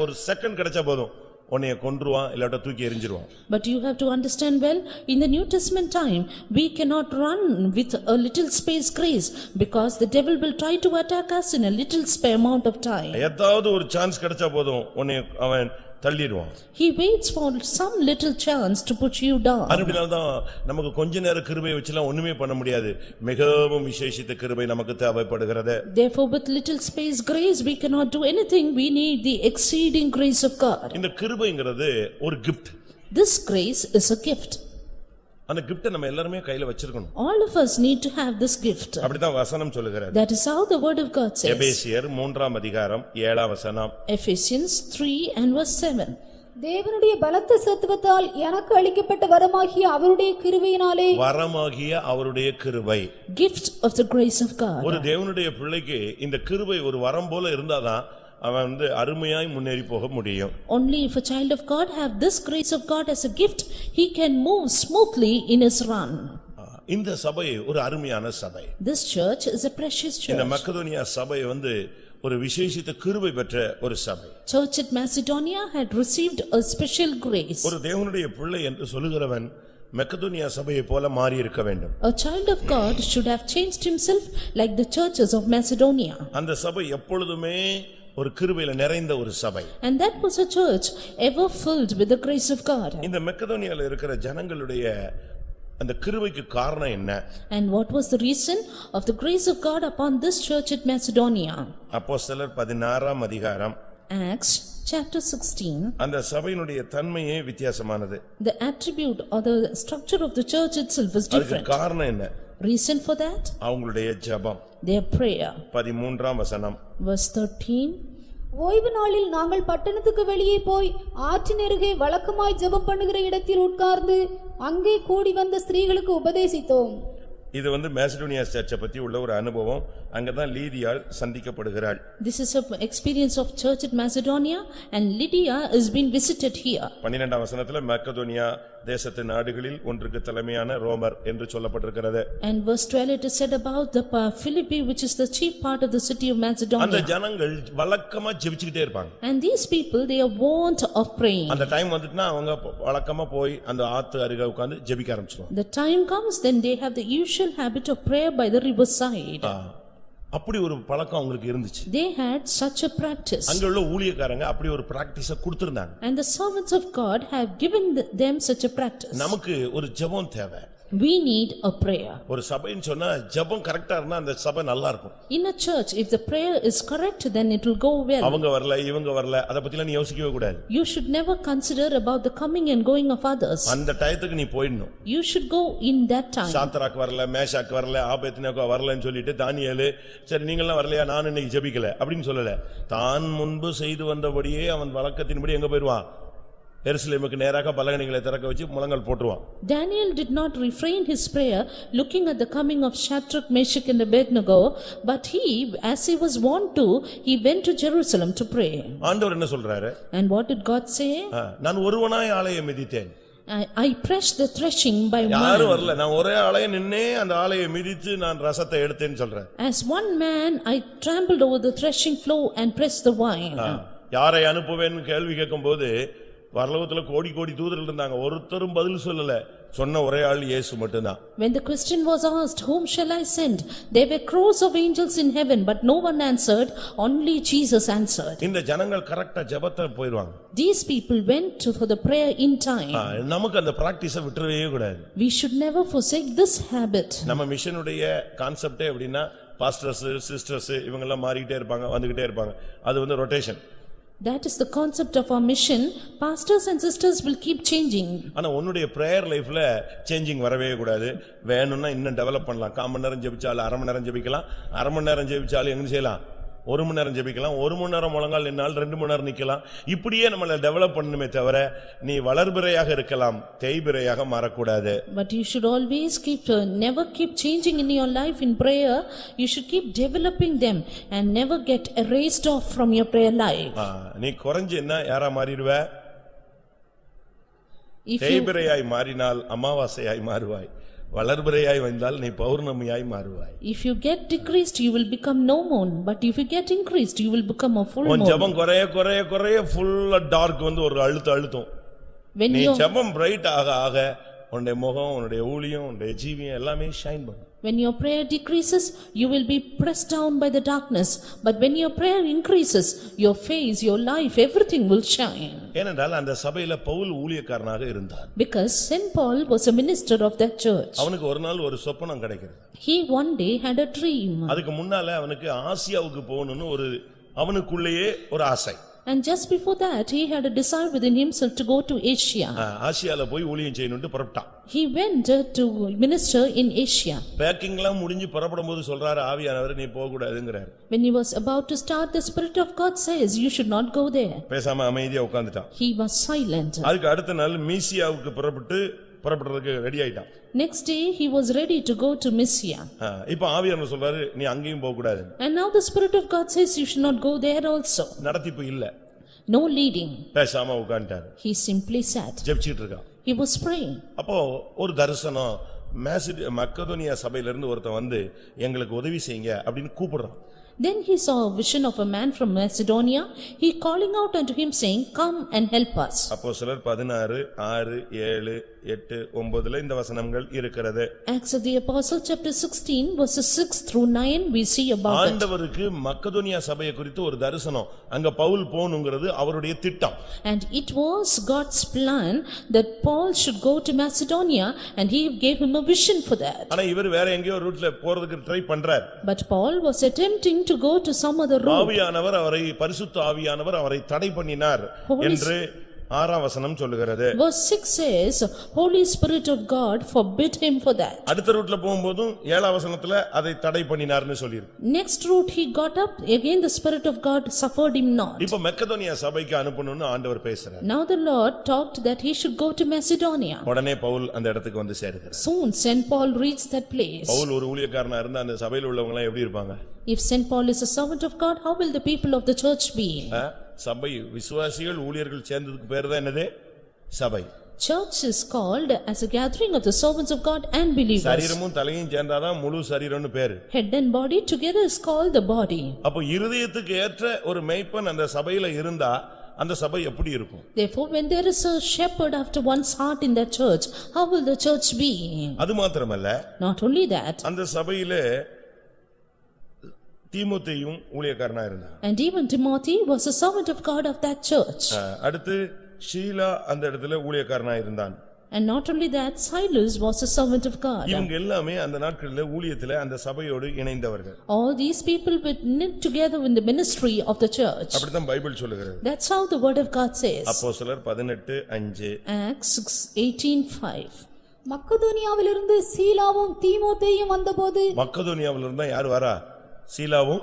ஒரு செகண்ட் கிடைச்சா போதும், உன்னைய கொன்றுவான், இல்லாட்ட தூக்கி எறிஞ்சிருவான். But you have to understand well, in the New Testament time we cannot run with a little space grace because the devil will try to attack us in a little amount of time. ஏதாவது ஒரு சான்ஸ் கிடைச்சா போதும், உன்னைய அவன் தள்ளிடுவான். He waits for some little chance to put you down. அதனாலதான் நமக்கு கொஞ்ச நேர கிருபையை வச்சுலாம் ஒண்ணுமே பண்ண முடியாது. மிகவும் விசேஷித்த கிருபை நமக்கு தேவைப்படுகிறது. Therefore with little space grace we cannot do anything. We need the exceeding grace of God. இந்த கிருபைங்கிறது ஒரு gift. This grace is a gift. அந்த gift நம்ம எல்லாரும் கையில வச்சிருக்கணும். All of us need to have this gift. அப்படிதான் வசனம் சொல்லுகிறது. That is how the word of God says. எபேசியர் 3:7 Ephesians 3 and verse 7. தேவனுடைய பலத்த சத்துவத்தால் எனக்கு அளிக்கப்பட்ட வரமாகிய அவருடைய கிருபை Gift of the grace of God. ஒரு தேவனுடைய பிள்ளைக்கு இந்த கிருபை ஒரு வரம் போல இருந்தாதான் அவன் அருமையாய் முன்னேறி போக முடியும். Only if a child of God have this grace of God as a gift, he can move smoothly in his run. இந்த சபை ஒரு அருமையான சபை. This church is a precious இந்த church. மக்கதோனியா சபை ஒரு விசேஷித்த கிருபை பெற்ற ஒரு சபை. Church at Macedonia had received a special grace. ஒரு தேவனுடைய பிள்ளை என்று சொல்லுகிறவன் மக்கதோனியா சபையை போல மாறி இருக்க வேண்டும். A child of God should have changed himself like the churches of Macedonia. அந்த சபை எப்பொழுதுமே ஒரு கிருபையில நிறைந்த ஒரு சபை. And that was a church ever filled with the grace of God. இந்த மக்கதோனியால இருக்கிற ஜனங்களுடைய அந்த கிருபைக்கு காரணம் என்ன? And what was the reason of the grace of God upon this church at Macedonia? அப்போஸ்தலர் 16ஆம் அதிகாரம் Acts chapter 16. அந்த சபையினுடைய தன்மையே வித்தியாசமானது. The attribute or the structure of the church itself is அதுக்கு different. காரணம் என்ன? Reason for that? அவங்களுடைய ஜெபம். Their prayer. 13ஆம் வசனம். Verse 13. ஓய்வு நாளில் நாங்கள் பட்டணத்துக்கு வெளியே போய் ஆற்றின் அருகே வழக்கமாய் ஜெபம் பண்ணுகிற இடத்தில் உட்கார்ந்து அங்கே கூடி வந்த ஸ்திரீகளுக்கு உபதேசித்தோம். இது மேசிடோனியா சர்ச்சை பத்தி உள்ள ஒரு அனுபவம். அங்கதான் லீதியாள் சந்திக்கப்படுகிறாள். This is an experience of church at Macedonia and Lydia is being visited here. 12ஆம் வசனத்துல மக்கதோனியா தேசத்து நாடுகளில் ஒன்றுக்கு தலைமையான ரோமர் என்று சொல்லப்பட்டிருக்கிறது. And verse 12 it is said about the Philippi which is the chief part of the city of Macedonia. அந்த ஜனங்கள் வழக்கமா ஜெபிச்சிட்டே இருப்பாங்க. And these people they are wont of praying. அந்த டைம் வந்துட்டா அவங்க வழக்கமா போய் அந்த ஆத்து அருகே உட்கார்ந்து ஜெபிக்க ஆரம்பிச்சிடுவாங்க. The time comes then they have the usual habit of prayer by the riverside. அப்படி ஒரு பழக்கம் அவங்களுக்கு இருந்துச்சு. They had such a practice. அங்க உள்ள ஊழியக்காரங்க அப்படி ஒரு பிராக்டீஸ கொடுத்திருந்தாங்க. And the servants of God have given them such a practice. நமக்கு ஒரு ஜெபம் தேவை. We need a prayer. ஒரு சபைன்னு சொன்னா ஜெபம் கரெக்ட்டா இருந்தா அந்த சபை நல்லா இருக்கும். In a church if the prayer is correct then it will go well. அவங்க வரல இவங்க வரல அத பத்திலாம் நீ யோசிக்கவே கூடாது. You should never consider about the coming and going of others. அந்த டயத்துக்கு நீ போய்டணும். You should go in that time. Shadrach வரல மேஷாக் வரல ஆபேத்நேகோ வரலன்னு சொல்லிட்டு தானியேல் சரி நீங்க எல்லாம் வரலையா நான் இன்னைக்கு ஜெபிக்கல அப்படினு சொல்லல. தான் முன்பு செய்து வந்தபடியே அவன் வழக்கத்தின்படி எங்க போய்டுவான்? எருசலேமுக்கு நேராக பலகணிகளை திறக்க வச்சு முழங்கால் போட்டுருவான். Daniel did not refrain his prayer looking at the coming of Shadrach, Meshach and Abednego, but he as he was wont to he went to Jerusalem to pray. ஆண்டவர் என்ன சொல்றாரு? And what did God say? நான் ஒருவனாய் ஆலயம் மிதித்தேன். I pressed the threshing by one. யாரு வரல நான் ஒரே ஆலய நின்னே அந்த ஆலயை மிதித்து நான் ரசத்தை எடுத்தேன்னு சொல்றேன். As one man I trampled over the threshing floor and pressed the wine. யாரை அனுப்புவேன்னு கேள்வி கேட்கும்போது பரலோகத்துல கோடி கோடி தூதர்கள் இருந்தாங்க, ஒருத்தரும் பதில் சொல்லல. சொன்ன ஒரே ஆள் இயேசு மட்டும்தான். When the question was asked, whom shall I send? There were crores of angels in heaven, but no one answered, only Jesus answered. இந்த ஜனங்கள் கரெக்ட்டா ஜெபத்தை போய்டுவாங்க. These people went for the prayer in time. நமக்கு அந்த பிராக்டீஸை விட்டுறவே கூடாது. We should never forsake this habit. நம்ம மிஷனுடைய கான்செப்டே எப்படின்னா பாஸ்டர்ஸ் சிஸ்டர்ஸ் இவங்க எல்லாம் மாறிட்டே இருப்பாங்க, வந்துகிட்டே இருப்பாங்க. அது rotation. That is the concept of our mission. Pastors and sisters will keep changing. ஆனா உன்னுடைய prayer lifeல சேஞ்சிங் வரவே கூடாது. வேணும்னா இன்னும் டெவலப் பண்ணலாம். 1/4 மணி நேரம் ஜெபிச்சாலும் 1/2 மணி நேரம் ஜெபிக்கலாம். 1/2 மணி நேரம் ஜெபிச்சாலும் எங்க செய்யலாம்? 1 மணி நேரம் ஜெபிக்கலாம். 1 மணி நேரம் முழங்கால் நின்னால் 2 மணி நேரம் நிக்கலாம். இப்படியே நம்மள டெவலப் பண்ணணுமே தவிர நீ வளர்பிறையாக இருக்கலாம், தேய்பிறையாக மாறக்கூடாது. But you should always never keep changing in your life in prayer. You should keep developing them and never get erased off from your prayer life. நீ குறஞ்சேன்னா யாரா மாறிடுவ? தேய்பிறையாய் மாறினால் அமாவாசையாய் மாறுவாய். வளர்பிறையாய் வந்தால் நீ பௌர்ணமியாய் மாறுவாய். If you get decreased you will become no moon, but if you get increased you will become a full moon. உன் ஜெபம் குறைய full டார்க் ஒரு அழுத்தம். நீ ஜெபம் பிரைட் ஆக ஆக உன்னுடைய முகம், உன்னுடைய ஊழியம், உன்னுடைய ஜீவியம் எல்லாமே ஷைன் பண்ணும். When your prayer decreases, you will be pressed down by the darkness. But when your prayer increases, your face, your life, everything will shine. ஏனென்றால் அந்த சபையில பவுல் ஊழியக்காரனாக இருந்தார். Because Saint Paul was a minister of that church. அவனுக்கு ஒரு நாள் ஒரு சொப்பனம் கிடைக்கிறது. He one day had a dream. அதுக்கு முன்னால அவனுக்கு ஆசியாவுக்கு போகணும்னு அவனுக்குள்ளேயே ஒரு ஆசை. And just before that, he had a desire within himself to go to Asia. ஆசியால போய் ஊழியம் செய்யணும்னு புறப்பட்டான். He went to minister in Asia. பேக்கிங்லாம் முடிஞ்சு புறப்படும்போது சொல்றாரு ஆவியானவர் நீ போக கூடாதுங்கறார். When he was about to start, the Spirit of God says, you should not go there. பேசாம அமைதியா உட்கார்ந்துட்டான். He was silent. அதுக்கு அடுத்த நாள் மீசியாவுக்கு புறப்படுறதுக்கு ரெடி ஆயிட்டான். Next day he was ready to go to Mysia. இப்போ ஆவியானவர் சொல்றாரு நீ அங்கேயும் போக கூடாது. And now the Spirit of God says you should not go there also. நடத்திப்பு இல்ல. No leading. பேசாம உட்கார்ந்தார். He simply sat. ஜெபிச்சிட்டு இருக்கான். He was praying. அப்போ ஒரு தரிசனம் மக்கதோனியா சபையிலிருந்து ஒருத்தன் வந்து எங்களுக்கு உதவி செய்யுங்க அப்படின்னு கூப்பிடுறான். Then he saw a vision of a man from Macedonia. He calling out unto him saying, "Come and help us." அப்போஸ்தலர் 16, 6, 7, 8, 9 இந்த வசனங்கள் இருக்கிறது. Acts of the Apostles chapter 16 verses 6 through 9 we see about that. ஆண்டவருக்கு மக்கதோனியா சபையை குறித்து ஒரு தரிசனம். அங்க பவுல் போணுங்கிறது அவருடைய திட்டம். And it was God's plan that Paul should go to Macedonia and he gave him a vision for that. ஆனா இவர் வேற எங்கேயோ ரூட்ல போறதுக்கு ட்ரை பண்றார். But Paul was attempting to go to some other route. ஆவியானவர் அவரை பரிசுத்த ஆவியானவர் அவரை தடை பண்ணினார் என்று 6ஆம் வசனம் சொல்லுகிறது. Verse 6 says, Holy Spirit of God forbid him for that. அடுத்த ரூட்ல போகும்போதும் 7ஆம் வசனத்துல அதை தடை பண்ணினார்னு சொல்லிருக்கு. Next route he got up, again the Spirit of God suffered him not. இப்ப மக்கதோனியா சபைக்கு அனுப்பணும்னு ஆண்டவர் பேசுறார். Now the Lord talked that he should go to Macedonia. உடனே பவுல் அந்த இடத்துக்கு வந்து சேருகிறார். Soon Saint Paul reached that place. Pavul ஒரு ஊழியக்காரனா இருந்தா அந்த சபையில உள்ளவங்க எல்லாம் எப்படி இருப்பாங்க? If Saint Paul is a servant of God, how will the people of the church be? சபை விசுவாசிகள் ஊழியர்கள் சேர்ந்ததுக்கு பேர் தான் என்னது? சபை. Church is called as a gathering of the servants of God and believers. சரீரமும் தலையும் சேர்ந்தாதான் முழு சரீரம்னு பேரு. Head and body together is called the body. அப்ப இருதயத்துக்கு ஏற்ற ஒரு மேய்ப்பன் அந்த சபையில இருந்தா அந்த சபை எப்படி இருக்கும்? Therefore, when there is a shepherd after one's heart in that church, how will the church be? அது மாத்திரமல்ல, Not only that, அந்த சபையிலே தீமோத்தேயும் ஊழியக்காரனா இருந்தான். and even Timothy was a servant of God of that church. அடுத்து ஷீலா அந்த இடத்துல ஊழியக்காரனா இருந்தான். And not only that, Silas was a servant of God. இவங்க எல்லாமே அந்த நாட்களிலே ஊழியத்திலே அந்த சபையோடு இணைந்தவர்கள். All these people were knit together in the ministry of the church. அப்படிதான் பைபிள் சொல்லுகிறது. That's how the word of God says. அப்போஸ்தலர் 18:5. Acts 18:5. மக்கதோனியாவிலிருந்து சீலாவும் தீமோத்தேயும் வந்தபோது மக்கதோனியாவிலிருந்து யார் வரா? சீலாவும்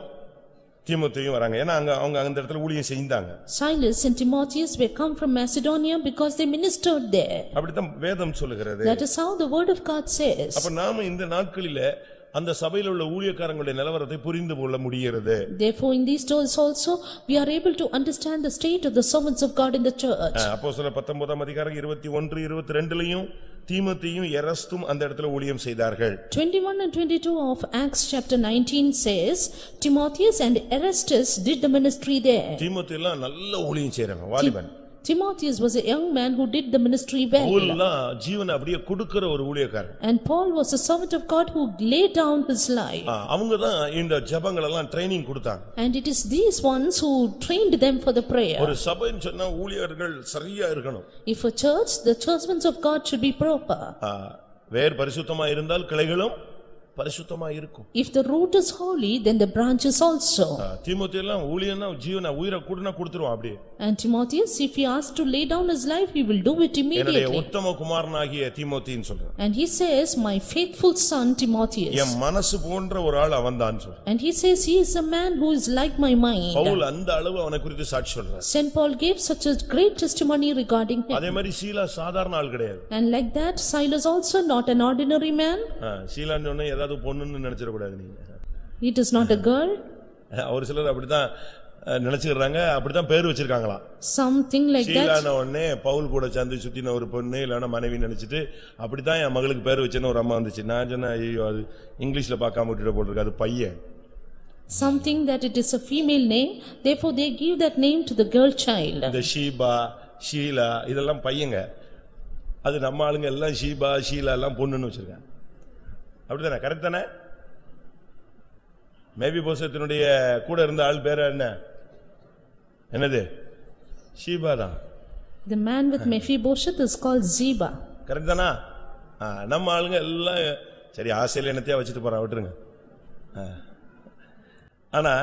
தீமோத்தேயும் வராங்க. ஏன்னா அவங்க அந்த இடத்துல ஊழியம் செய்தாங்க. Silas and Timotheus were come from Macedonia because they ministered there. அப்படிதான் வேதம் சொல்லுகிறது. That is how the word of God says. அப்ப நாம இந்த நாட்களிலே அந்த சபையில உள்ள ஊழியக்காரங்களுடைய நிலவரத்தை புரிந்து கொள்ள முடிகிறது. Therefore in these days also we are able to understand the state of the servants of God in the church. அப்போஸ்தலர் 19ஆம் அதிகாரம் 21 22லயும் தீமோத்தேயும் எரஸ்தும் அந்த இடத்துல ஊழியம் செய்தார்கள். 21 and 22 of Acts chapter 19 says Timotheus and Erastus did the ministry there. தீமோத்தேயும் எல்லாம் நல்ல ஊழியம் செய்றாங்க. வாலிபன் Timotheus was a young man who did the ministry well. பவுல்லாம் ஜீவனை அப்படியே கொடுக்கிற ஒரு ஊழியக்காரன். And Paul was a servant of God who laid down his life. அவங்க தான் இந்த ஜெபங்கள் எல்லாம் ட்ரெய்னிங் கொடுத்தாங்க. And it is these ones who trained them for the prayer. ஒரு சபைன்னு சொன்னா ஊழியர்கள் சரியா இருக்கணும். If a church, the servants of God should be proper. வேர் பரிசுத்தமா இருந்தால் கிளைகளும் பரிசுத்தமா இருக்கும். If the root is holy, then the branches also. தீமோத்தேயும் எல்லாம் ஊழியனா ஜீவனை உயிரை கூடனா கொடுத்துருவான் அப்படியே. And Timotheus, if he asks to lay down his life, he will do it என்னுடைய immediately. உத்தம குமாரனாகிய தீமோத்தேயுன்னு சொல்றான். And he says, my faithful son Timotheus. என் மனசு போன்ற ஒரு ஆள் அவன்தான் சொல்றான். And he says, he is a man who is like my mind. Pavul அந்த அளவு அவனை குறித்து சாட்சி சொல்றார். Saint Paul gave such a great testimony regarding him. அதே மாதிரி சீலா சாதாரண ஆள் கிடையாது. And like that, Silas also not an ordinary man. சீலான்னு சொன்னா ஏதாவது பொண்ணுன்னு நினைச்சிட கூடாது நீங்க. It is not a girl. ஒரு சிலர் அப்படிதான் நினைச்சுக்கிறாங்க, அப்படிதான் பேர் வச்சிருக்காங்களாம். Something like that. சீலான உடனே பவுல் கூட சேர்ந்து சுத்தின ஒரு பொண்ணு இல்லனா மனைவி நினைச்சிட்டு அப்படிதான் என் மகளுக்கு பேர் வச்சேன்னு ஒரு அம்மா வந்துச்சு. நான் சொன்னேன், ஐயோ அது இங்கிலீஷ்ல பார்க்காம விட்டுட்டு போட்டுருக்கு, அது பையன். Something that it is a female name, therefore they give that name to the girl child. இந்த ஷீபா ஷீலா இதெல்லாம் பையங்க. அது நம்ம ஆளுங்க எல்லாம் ஷீபா ஷீலா எல்லாம் பொண்ணுன்னு வச்சிருக்காங்க. அப்படிதானே? கரெக்ட் தானே? மேபி போசத்தினுடைய கூட இருந்த ஆள் பேர் என்ன? என்னது? ஷீபா தான். The man with Mephibosheth is called Ziba. Correct தானா? நம்ம ஆளுங்க எல்லாம் சரி ஆசையில என்னத்தையா வச்சுட்டு போறான், விட்டுருங்க. ஆனா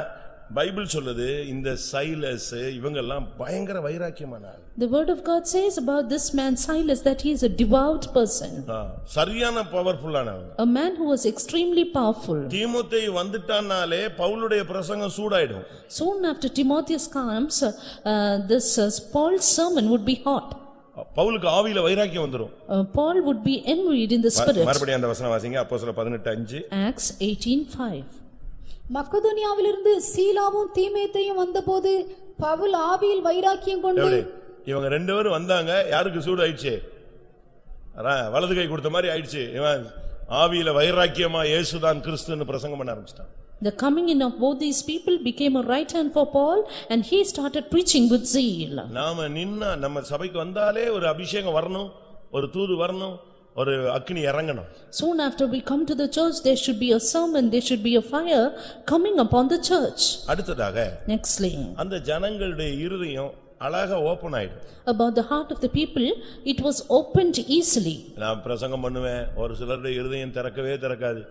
பைபிள் சொல்லுது இந்த சைலஸ் இவங்க எல்லாம் பயங்கர வைராக்கியமானாங்க. The word of God says about this man Silas that he is a devout person. சரியான பவர்ஃபுல்லானவன். A man who was extremely powerful. தீமோத்தேயு வந்துட்டானாலே பவுலுடைய பிரசங்கம் சூடாயிடும். Soon after Timotheus comes, this Paul's sermon would be hot. பவுலுக்கு ஆவியில வைராக்கியம் வந்துரும். Paul would be envied in the spirit. மறுபடியும் அந்த வசனம் வாசிங்க. அப்போஸ்தலர் 18:5. Acts 18:5. மக்கதோனியாவிலிருந்து சீலாவும் தீமோத்தேயும் வந்தபோது பவுல் ஆவியில் வைராக்கியம் கொண்டு இவங்க ரெண்டு பேரும் வந்தாங்க. யாருக்கு சூடு ஆயிடுச்சு? வலது கை கொடுத்த மாதிரி ஆயிடுச்சு. இவன் ஆவியில வைராக்கியமா இயேசுதான் கிறிஸ்துன்னு பிரசங்கம் பண்ண ஆரம்பிச்சிட்டான். The coming in of both these people became a right hand for Paul and he started preaching with zeal. நாம நின்னா நம்ம சபைக்கு வந்தாலே ஒரு அபிஷேகம் வரணும், ஒரு தூது வரணும், ஒரு அக்கினி இறங்கணும். Soon after we come to the church, there should be a sermon, there should be a fire coming upon the church. அடுத்ததாக Nextly, அந்த ஜனங்களுடைய இருதயம் அழகா ஓபன் ஆயிடும். about the heart of the people, it was opened easily. நான் பிரசங்கம் பண்ணுவேன், ஒரு சிலருடைய இருதயம் திறக்கவே திறக்காது.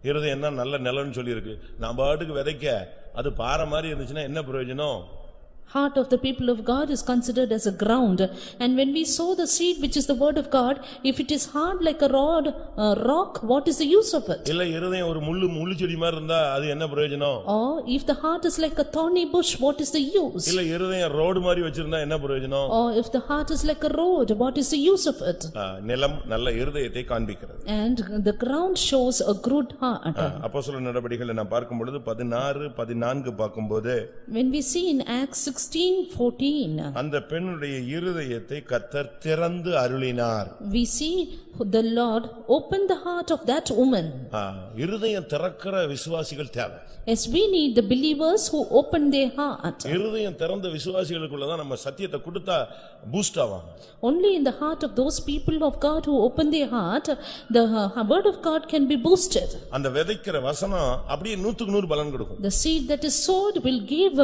இருதயம்னா நல்ல நிலம்னு சொல்லியிருக்கு, நான் பாட்டுக்கு விதைக்க அது பாறை மாதிரி இருந்துச்சுன்னா என்ன பிரயோஜனம்? Heart of the people of God is considered as a ground, and when we sow the seed which is the word of God, if it is hard like a rock, what is the use of it? இல்ல இருதயம் ஒரு முள்ளு செடி மாதிரி இருந்தா அது என்ன பிரயோஜனம்? Or if the heart is like a thorny bush, what is the use? இல்ல இருதயம் ரோடு மாதிரி வச்சிருந்தா என்ன பிரயோஜனம்? Or if the heart is like a road, what is the use of it? நிலம் நல்ல இருதயத்தை காண்பிக்கிறது. And the ground shows a good heart. அப்போஸ்தலர் நடபடிகளை நான் பார்க்கும் பொழுது 16-14 பார்க்கும்போது, When we see in Acts 16:14, அந்த பெண்ணுடைய இருதயத்தை கர்த்தர் திறந்து அருளினார். we see the Lord opened the heart of that woman. இருதயம் திறக்கிற விசுவாசிகள் தேவை. Yes, we need the believers who open their heart. இருதயம் திறந்த விசுவாசிகளுக்குள்ள தான் நம்ம சத்தியத்தை கொடுத்தா பூஸ்ட் ஆவாங்க. Only in the heart of those people of God who open their heart, the word of God can be boosted. அந்த விதைக்கிற வசனம் அப்படியே 100% பலன் கொடுக்கும். The seed that is sowed will give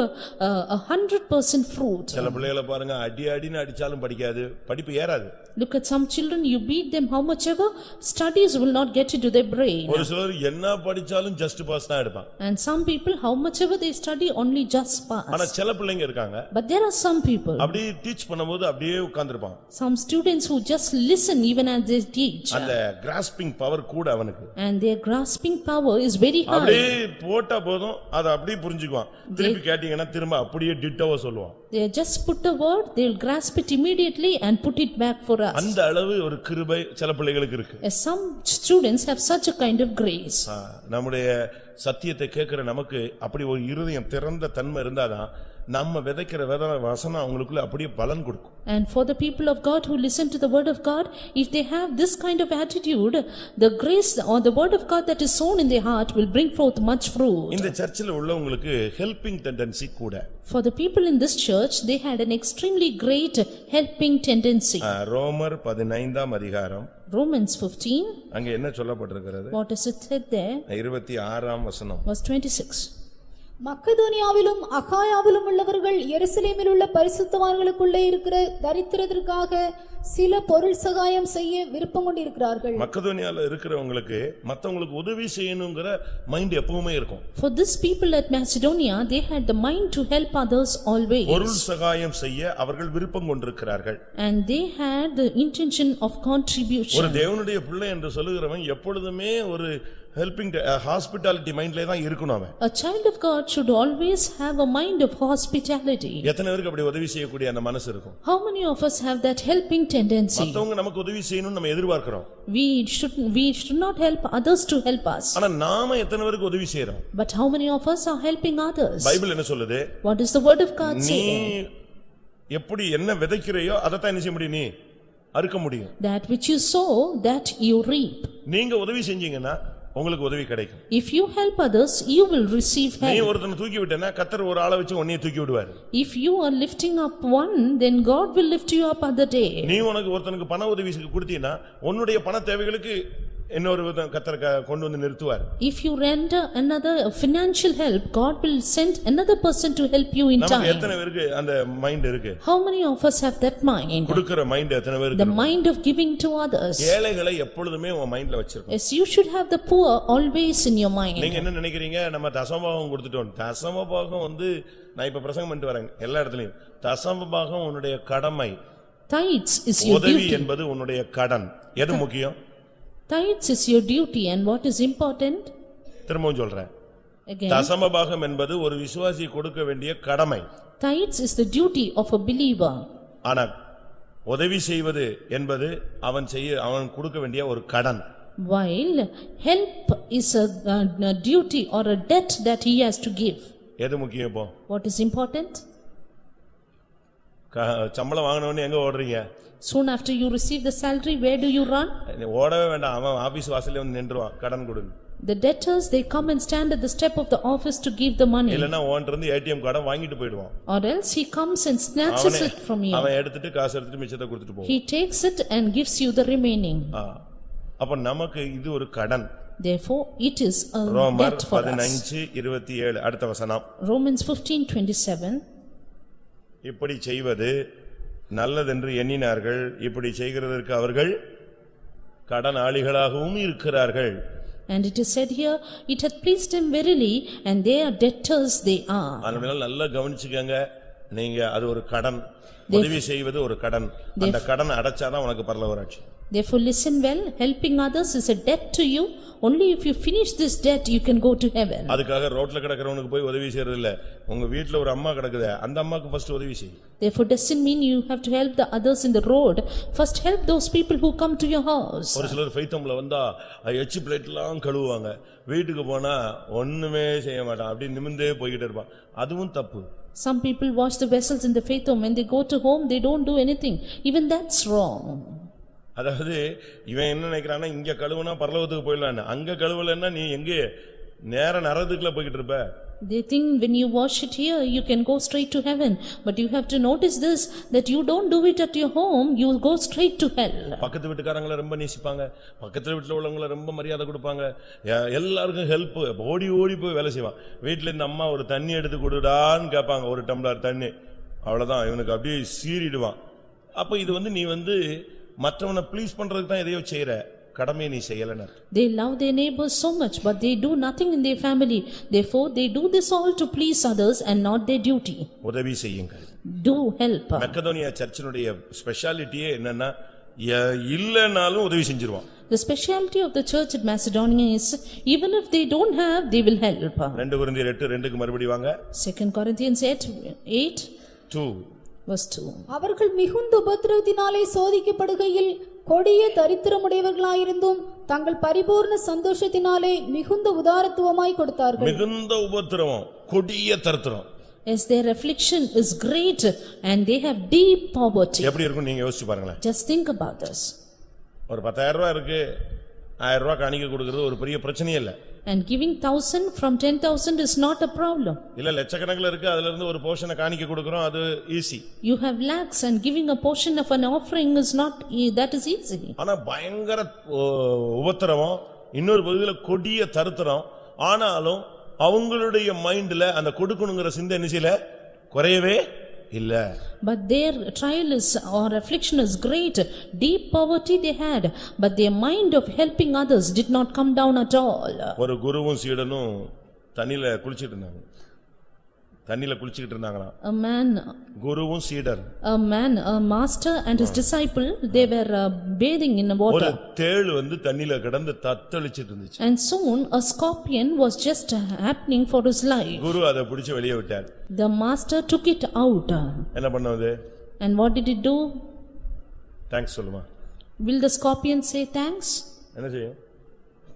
100% fruit. சில பிள்ளைகளை பாருங்க, அடின்னு அடிச்சாலும் படிக்காது, படிப்பு ஏறாது. Look at some children, you beat them how much ever, studies will not get into their brain. ஒரு சிலர் என்ன படிச்சாலும் ஜஸ்ட் பாஸ் தான் எடுப்பாங்க. And some people, how much ever they study, only just pass. ஆனா சில பிள்ளைங்க இருக்காங்க, But there are some people, அப்படியே டீச் பண்ணும்போது அப்படியே உட்கார்ந்திருப்பாங்க. some students who just listen even as they teach. அந்த கிராஸ்பிங் பவர் கூட அவனுக்கு. And their grasping power is very high. அப்படியே போட்டா போதும் அதை அப்படியே புரிஞ்சுக்குவான். திருப்பி கேட்டீங்கன்னா திரும்ப அப்படியே டிட்டோவா சொல்லுவான். They just put a word, they will grasp it immediately and put it back for us. அந்த அளவு ஒரு கிருபை சில பிள்ளைகளுக்கு இருக்கு. As some students have such a kind of grace. நம்முடைய சத்தியத்தை கேட்கிற நமக்கு அப்படி ஒரு இருதயம் திறந்த தன்மை இருந்தாதான் நம்ம விதைக்கிற வசனம் அவங்களுக்குள்ள அப்படியே பலன் கொடுக்கும். And for the people of God who listen to the word of God, if they have this kind of attitude, the grace or the word of God that is sown in their heart will bring forth much fruit. இந்த சர்ச்சில் உள்ளவங்களுக்கு ஹெல்பிங் டெண்டன்சி கூட. For the people in this church, they had an extremely great helping tendency. ரோமர் 15ஆம் அதிகாரம், Romans 15, அங்க என்ன சொல்லப்பட்டிருக்கிறது? what is it said there? 26ஆம் வசனம். Verse 26. மக்கதோனியாவிலும் அகாயாவிலும் உள்ளவர்கள் எருசலேமில் உள்ள பரிசுத்தவான்களுக்குள்ளே இருக்கிற தரித்திரத்திற்காக சில பொருள் சகாயம் செய்ய விருப்பம் கொண்டிருக்கிறார்கள். மக்கதோனியால இருக்கிறவங்களுக்கு மத்தவங்களுக்கு உதவி செய்யணும்ங்கற மைண்ட் எப்பவுமே இருக்கும். For this people at Macedonia, they had the mind to help others always. பொருள் சகாயம் செய்ய அவர்கள் விருப்பம் கொண்டிருக்கிறார்கள். And they had the intention of contribution. ஒரு தேவனுடைய பிள்ளை என்று சொல்லுகிறவன் எப்பொழுதுமே ஒரு helping hospitality mindல தான் இருக்கணும் அவன். A child of God should always have a mind of hospitality. எத்தனை பேருக்கு அப்படி உதவி செய்யக்கூடிய அந்த மனசு இருக்கும்? How many of us have that helping tendency? மத்தவங்க நமக்கு உதவி செய்யணும்னு நம்ம எதிர்பார்க்கிறோம். We should not help others to help us. ஆனா நாம எத்தனை பேருக்கு உதவி செய்றோம்? But how many of us are helping others? Bible என்ன சொல்லுது? What is the word of God நீ saying? எப்படி என்ன விதைக்கிறையோ அதை தான் என்ன செய்ய முடியும்? நீ அறுக்க முடியும். That which you sow, that you reap. நீங்க உதவி செஞ்சீங்கன்னா உங்களுக்கு உதவி கிடைக்கும். If you help others, you will receive help. நீ ஒருத்தனை தூக்கி விட்டேன்னா கர்த்தர் ஒரு ஆளை வச்சு உன்னைய தூக்கி விடுவார். If you are lifting up one, then God will lift you up other day. நீ உனக்கு ஒருத்தனுக்கு பண உதவி கொடுத்தீனா உன்னுடைய பண தேவைகளுக்கு இன்னொரு கர்த்தர் கொண்டு வந்து நிறுத்துவார். If you render another financial help, God will send another person to help you in time. நமக்கு எத்தனை பேருக்கு அந்த மைண்ட் இருக்கு? How many of us have that mind? கொடுக்கிற மைண்ட் எத்தனை பேருக்கு? The mind of giving to others. ஏழைகளை எப்பொழுதுமே உன் மைண்ட்ல வச்சிருக்கணும். Yes, you should have the poor always in your mind. நீங்க என்ன நினைக்கிறீங்க? நம்ம தசமபாகம் கொடுத்துட்டோம். தசமபாகம் நான் இப்ப பிரசங்கம் பண்ணிட்டு வரேன் எல்லா இடத்துலயும். தசமபாகம் உன்னுடைய கடமை. Tithes is your duty. உதவி என்பது உன்னுடைய கடன். எது முக்கியம்? Tithes is your duty, and what is important? திரும்பவும் சொல்றேன். Again, தசமபாகம் என்பது ஒரு விசுவாசி கொடுக்க வேண்டிய கடமை. tithes is the duty of a believer. ஆனா உதவி செய்வது என்பது அவன் கொடுக்க வேண்டிய ஒரு கடன். While help is a duty or a debt that he has to give. எது முக்கியம் இப்போ? What is important? சம்பளம் வாங்கினவொடனே எங்க ஓடுறீங்க? Soon after you receive the salary, where do you run? ஓடவே வேண்டாம், அவன் ஆபீஸ் வாசல்ல வந்து நின்றுவான், கடன் கொடுங்க. The debtors, they come and stand at the step of the office to give the money. இல்லனா ஓன்ட்ட இருந்து ஏடிஎம் கார்டை வாங்கிட்டு போய்டுவான். Or else he comes and snatches it from you. அவன் எடுத்துட்டு காசு எடுத்துட்டு மிச்சத்தை கொடுத்துட்டு போவான். He takes it and gives you the remaining. அப்ப நமக்கு இது ஒரு கடன். Therefore it is a ரோமர் debt for us. 15:27 அடுத்த வசனம். Romans 15:27. இப்படி செய்வது நல்லதென்று எண்ணினார்கள், இப்படி செய்கிறதற்கு அவர்கள் கடனாளிகளாகவும் இருக்கிறார்கள். And it is said here, it hath pleased him verily, and they are debtors they are. அதனால நல்லா கவனிச்சுக்கங்க, நீங்க அது ஒரு கடன், உதவி செய்வது ஒரு கடன். அந்த கடன் அடைச்சாதான் உனக்கு பரலோக ராஜ்யம். Therefore listen well, helping others is a debt to you. Only if you finish this debt you can go to heaven. அதுக்காக ரோட்ல கிடக்குறவனுக்கு போய் உதவி செய்யறது இல்ல. உங்க வீட்ல ஒரு அம்மா கிடக்குதே, அந்த அம்மாக்கு ஃபர்ஸ்ட் உதவி செய். Therefore doesn't mean you have to help the others in the road. First help those people who come to your house. ஒரு சிலர் ஃபைத்தம்ல வந்தா எச்சி பிளேட்லாம் கழுவுவாங்க, வீட்டுக்கு போனா ஒண்ணுமே செய்ய மாட்டான், அப்படி நிமிர்ந்தே போயிட்டே இருப்பான். அதுவும் தப்பு. Some people wash the vessels in the faith home. When they go to home they don't do anything. Even that's wrong. அதாவது இவன் என்ன நினைக்கிறான்னா, இங்க கழுவுனா பரலோகத்துக்கு போயிடலான்னு, அங்க கழுவலன்னா நீ எங்கே நேர நரகத்துக்குள்ள போய்கிட்டு இருப்ப. They think when you wash it here you can go straight to heaven, but you have to notice this, that you don't do it at your home, you go straight to hell. பக்கத்து வீட்டுக்காரங்களை ரொம்ப நேசிப்பாங்க, பக்கத்து வீட்டுல உள்ளவங்களை ரொம்ப மரியாதை கொடுப்பாங்க, எல்லாருக்கும் ஹெல்ப், ஓடி ஓடி போய் வேலை செய்வான். வீட்டுல இருந்து அம்மா ஒரு தண்ணி எடுத்து கொடுடான்னு கேட்பாங்க, ஒரு டம்ளர் தண்ணி, அவ்வளவுதான் இவனுக்கு அப்படியே சீறிடுவான். அப்ப இது நீ மற்றவனை ப்ளீஸ் பண்றதுக்கு தான் எதையோ செய்யற, கடமையை நீ செய்யலன்னு. They love their neighbors so much, but they do nothing in their family. Therefore they do this all to please others and not their duty. உதவி செய்யுங்கள். Do help. மக்கதோனியா சர்ச்சினுடைய ஸ்பெஷாலிட்டியே என்னன்னா, இல்லனாலும் உதவி செஞ்சிருவான். The speciality of the church at Macedonia is, even if they don't have, they will help. 2 கொரிந்தியர் 8:2க்கு மறுபடியும் வாங்க. 2 Corinthians 8:2. Verse 2. அவர்கள் மிகுந்த உபத்திரவத்தினாலே சோதிக்கப்படுகையில் கொடிய தரித்திரமுடையவர்களாயிருந்தும் தங்கள் பரிபூர்ண சந்தோஷத்தினாலே மிகுந்த உதாரத்துவமாய் கொடுத்தார்கள். மிகுந்த உபத்திரவம், கொடிய தரித்திரம். As their affliction is great and they have deep poverty. எப்படி இருக்கும் நீங்க யோசிச்சு பாருங்களேன். Just think about this. ஒரு 10,000 ரூபாய் இருக்கு, 1000 ரூபாய் காணிக்கை கொடுக்கிறது ஒரு பெரிய பிரச்சனையே இல்ல. And giving 1,000 from 10,000 is not a problem. இல்ல லட்சக்கணக்கில் இருக்கு, அதுல இருந்து ஒரு போர்ஷனை காணிக்கை கொடுக்கிறோம், அது easy. You have lakhs and giving a portion of an offering is not, that is easy. ஆனா பயங்கர உபத்திரவம், இன்னொரு பகுதியில கொடிய தரித்திரம். ஆனாலும் அவங்களுடைய மைண்ட்ல அந்த கொடுக்கணுங்கிற சிந்தை நினைச்சில குறையவே இல்ல. But their trial is or affliction is great, deep poverty they had, but their mind of helping others did not come down at all. ஒரு குருவும் சீடனும் தண்ணில குளிச்சிட்டு இருந்தாங்க, தண்ணில குளிச்சிட்டு இருந்தாங்களாம். A man, குருவும் சீடர், a master and his disciple, they were bathing in water. ஒரு தேள் தண்ணில கிடந்து தத்தளிச்சிட்டு இருந்துச்சு. And soon a scorpion was just happening for his life. குரு அதை பிடிச்சு வெளியே விட்டார். The master took it out. என்ன பண்ணது? And what did it do? Thanks சொல்லுமா. Will the scorpion say thanks? என்ன செய்யும்?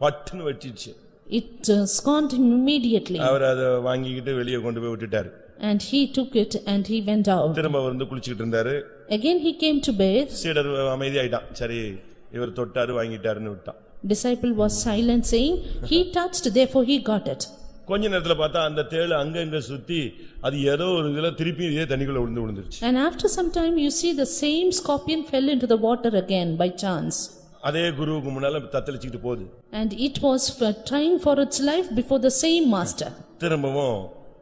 பட்டுன்னு வெட்டிச்சு. It scorned him immediately. அவர் அதை வாங்கிக்கிட்டு வெளியே கொண்டு போய் விட்டுட்டார். And he took it and he went out. திரும்ப குளிச்சிட்டு இருந்தாரு. Again he came to bathe. சீடர் அமைதியாயிட்டான், சரி இவர் தொட்டாரு வாங்கிட்டாருன்னு விட்டான். Disciple was silent, saying, he touched, therefore he got it. கொஞ்ச நேரத்துல பார்த்தா அந்த தேள் அங்க சுத்தி அது ஏதோ ஒரு இதுல திருப்பி இதே தண்ணிக்குள்ள விழுந்துருச்சு. And after some time you see the same scorpion fell into the water again by chance. அதே குருவுக்கு முன்னால தத்தளிச்சிட்டு போகுது. And it was trying for its life before the same master. திரும்பவும்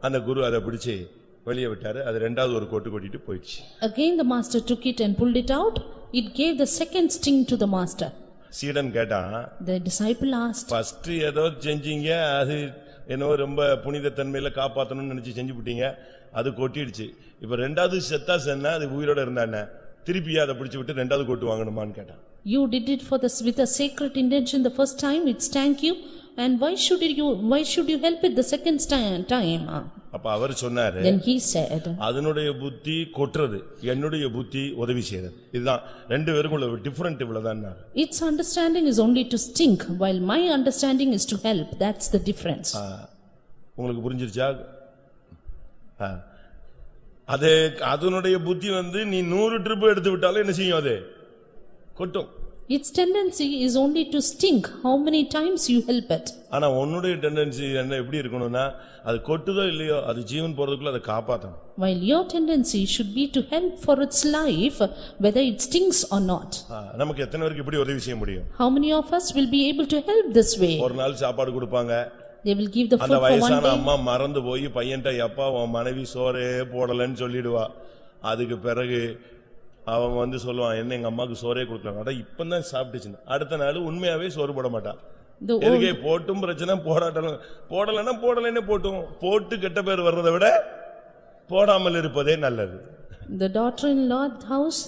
அந்த குரு அதை பிடிச்சு வெளியே விட்டாரு. அது இரண்டாவது ஒரு கொட்டு கொட்டிட்டு போயிடுச்சு. Again the master took it and pulled it out. It gave the second sting to the master. சீடன் கேட்டான், The disciple asked, ஃபர்ஸ்ட் ஏதோ செஞ்சீங்க, அது என்னவோ ரொம்ப புனித தன்மையில காப்பாத்தணும்னு நினைச்சு செஞ்சு விட்டீங்க, அது கொட்டிடுச்சு. இப்ப ரெண்டாவது செத்தா சென்னா அது உயிரோட இருந்தானே, திருப்பியா அதை பிடிச்சு விட்டு ரெண்டாவது கொட்டு வாங்கணுமான்னு கேட்டான். You did it for with a sacred intention the first time, it stank you, and why should you help it the second time? அப்ப அவர் சொன்னாரு, Then he said, அதனுடைய புத்தி கொட்றது, என்னுடைய புத்தி உதவி செய்யறது. இதுதான் ரெண்டு பேருக்கும் உள்ள டிஃபரண்ட் இவ்வளவுதான். Its understanding is only to stink, while my understanding is to help. That's the difference. உங்களுக்கு புரிஞ்சிருச்சா? அது அதனுடைய புத்தி நீ 100 ட்ரிப் எடுத்து விட்டாலும் என்ன செய்யும், அது கொட்டும். Its tendency is only to stink how many times you help it. ஆனா உன்னுடைய டெண்டன்சி என்ன எப்படி இருக்கணும்னா, அது கொட்டுதோ இல்லையோ அது ஜீவன் போறதுக்குள்ள அதை காப்பாத்தணும். While your tendency should be to help for its life, whether it stings or not. நமக்கு எத்தனை பேருக்கு இப்படி உதவி செய்ய முடியும்? How many of us will be able to help this way? ஒரு நாள் சாப்பாடு கொடுப்பாங்க, They will give the food அந்த for one வயசான day. அம்மா மறந்து போய் பையன்ட்ட, அப்பா உன் மனைவி சோறே போடலன்னு சொல்லிடுவா. அதுக்கு பிறகு அவன் சொல்லுவான், என்ன எங்க அம்மாக்கு சோறே கொடுக்கலாம், அதான் இப்பதான் சாப்பிட்டுச்சுன்னு. அடுத்த நாள் உண்மையாவே சோறு போட மாட்டான். எதுக்கே போட்டும் பிரச்சனை, போடாட்டாலும் போடலன்னா போடலன்னு போட்டும். போட்டு கெட்ட பேர் வர்றதை விட போடாமல் இருப்பதே நல்லது. The daughter-in-law house,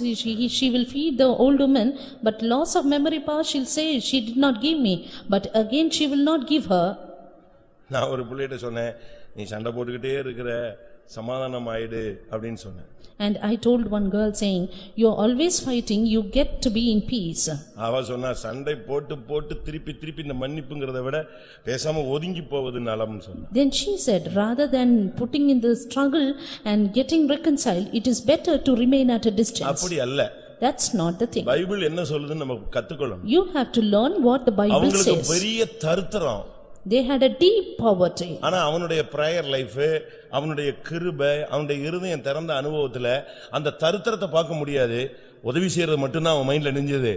she will feed the old woman, but loss of memory power, she'll say, she did not give me, but again she will not give her. நான் ஒரு பிள்ளைகிட்ட சொன்னேன், நீ சண்டை போட்டுக்கிட்டே இருக்கிற, சமாதானம் ஆயிடு அப்படின்னு சொன்னேன். And I told one girl saying, you're always fighting, you get to be in peace. அவ சொன்னா, சண்டை போட்டு போட்டு திருப்பி திருப்பி இந்த மன்னிப்புங்கிறத விட பேசாம ஒதுங்கி போவது நலம்னு சொன்னா. Then she said, rather than putting in the struggle and getting reconciled, it is better to remain at a distance. அப்படி அல்ல. That's not the thing. Bible என்ன சொல்லுதுன்னு நம்ம கத்துக்கணும். You have to learn what the Bible அவங்களுக்கு says. பெரிய தரித்திரம். They had a deep poverty. ஆனா அவனுடைய பிரேயர் லைஃப், அவனுடைய கிருபை, அவனுடைய இருதயம் திறந்த அனுபவத்துல அந்த தரித்திரத்தை பார்க்க முடியாது. உதவி செய்யறது மட்டும்தான் அவன் மைண்ட்ல தெரிஞ்சது.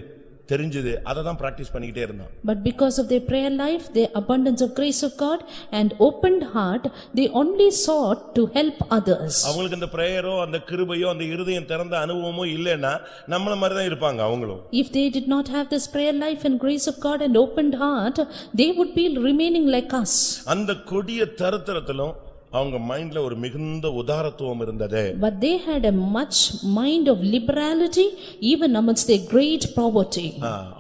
அதை தான் பிராக்டிஸ் பண்ணிக்கிட்டே இருந்தான். But because of their prayer life, their abundance of grace of God and opened heart, they only sought to help others. அவங்களுக்கு அந்த பிரேயரோ அந்த கிருபையோ அந்த இருதயம் திறந்த அனுபவமோ இல்லைன்னா நம்மள மாதிரி தான் இருப்பாங்க அவங்களும். If they did not have this prayer life and grace of God and opened heart, they would be remaining like us. அந்த கொடிய தரித்திரத்திலும் அவங்க மைண்ட்ல ஒரு மிகுந்த உதாரத்துவம் இருந்தது. But they had a much mind of liberality even amidst their great poverty.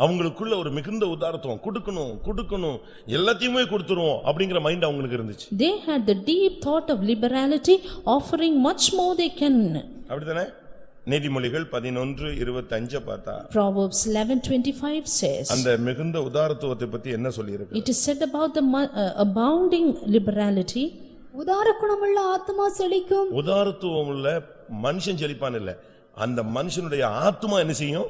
அவங்களுக்குள்ள ஒரு மிகுந்த உதாரத்துவம், கொடுக்கணும் எல்லாத்தையுமே கொடுத்துருவோம் அப்படிங்கிற மைண்ட் அவங்களுக்கு இருந்துச்சு. They had the deep thought of liberality, offering much more they can. அப்படிதானே? நீதிமொழிகள் 11:25 பார்த்தா Proverbs 11:25 says, அந்த மிகுந்த உதாரத்துவத்தை பத்தி என்ன சொல்லியிருக்கு? it is said about the abounding liberality. உதார குணமுள்ள ஆத்துமா செழிக்கும். உதாரத்துவம் உள்ள மனுஷன் செழிப்பான் இல்ல, அந்த மனுஷனுடைய ஆத்துமா என்ன செய்யும்?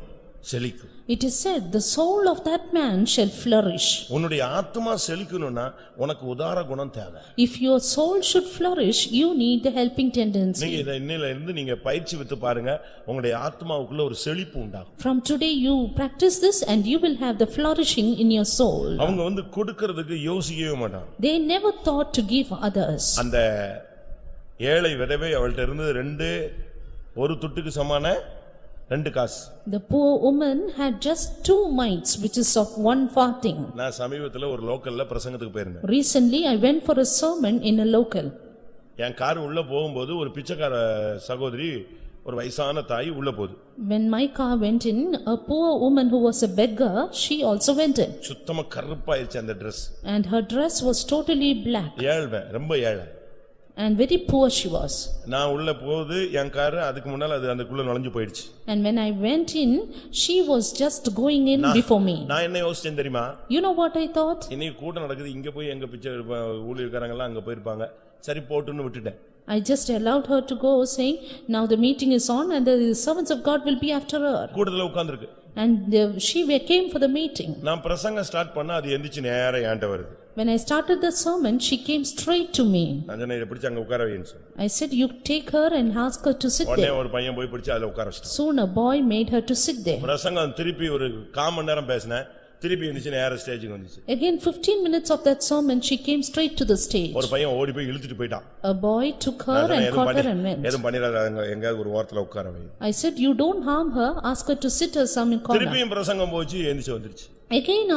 செழிக்கும். It is said, the soul of that man shall flourish. உன்னுடைய ஆத்துமா செழிக்கணும்னா உனக்கு உதார குணம் தேவை. If your soul should flourish, you need the helping tendency. நீங்க இத இன்னையில இருந்து நீங்க பயிற்சி விட்டு பாருங்க, உங்களுடைய ஆத்துமாவுக்குள்ள ஒரு செழிப்பு உண்டாகும். From today you practice this and you will have the flourishing in your soul. அவங்க கொடுக்கிறதுக்கு யோசிக்கவே மாட்டாங்க. They never thought to give others. அந்த ஏழை விதவை அவள்கிட்ட இருந்து ஒரு துட்டுக்கு சமான 2 காசு. The poor woman had just 2 mites, which is of 1 farthing. நான் சமீபத்துல ஒரு லோக்கல்ல பிரசங்கத்துக்கு போயிருந்தேன். Recently I went for a sermon in a local. N car உள்ள போகும்போது ஒரு பிச்சைக்கார சகோதரி, ஒரு வயசான தாய் உள்ள போகுது. When my car went in, a poor woman who was a beggar, she also went in. சுத்தமா கருப்பாயிருச்சு அந்த Dress. And her dress was totally black. ஏழ்மை, ரொம்ப ஏழை. And very poor she was. நான் உள்ள போகுது, என் கார் அதுக்கு முன்னால அது அதுக்குள்ள நுழைஞ்சு போயிடுச்சு. And when I went in, she was just going in before me. நான் என்ன யோசிச்சேன் தெரியுமா? You know what I thought? இன்னைக்கு கூட்டம் நடக்குது, இங்க போய் எங்க பிச்சை ஊழியக்காரங்க எல்லாம் அங்க போயிருப்பாங்க, சரி போட்டுன்னு விட்டுட்டேன். I just allowed her to go, saying, now the meeting is on and the servants of God will be after her. கூட்டத்துல உட்கார்ந்திருக்கு. And she came for the meeting. நான் பிரசங்கம் ஸ்டார்ட் பண்ணா அது எந்திச்சு நேரா என்கிட்ட வருது. When I started the sermon, she came straight to me. நான் இத பிடிச்சு அங்க உட்கார வைன்னு சொன்னேன். I said, you take her and ask her to sit உடனே there. ஒரு பையன் போய் பிடிச்சு அதுல உட்கார வச்சான். Soon a boy made her to sit there. பிரசங்கம் திருப்பி ஒரு 1/4 மணி நேரம் பேசினேன், திருப்பி எந்திச்சு நேரா ஸ்டேஜுக்கு வந்துச்சு. Again 15 minutes of that sermon, she came straight to the stage. ஒரு பையன் ஓடி போய் இழுத்துட்டு போயிட்டான். A boy took her and caught her and went. எதுவும் பண்ணிராத, எங்கயாவது ஒரு ஓரத்துல உட்கார வை. I said, you don't harm her, ask her to sit her some corner. திருப்பியும் பிரசங்கம் போச்சு, எந்திச்சு வந்துருச்சு. Again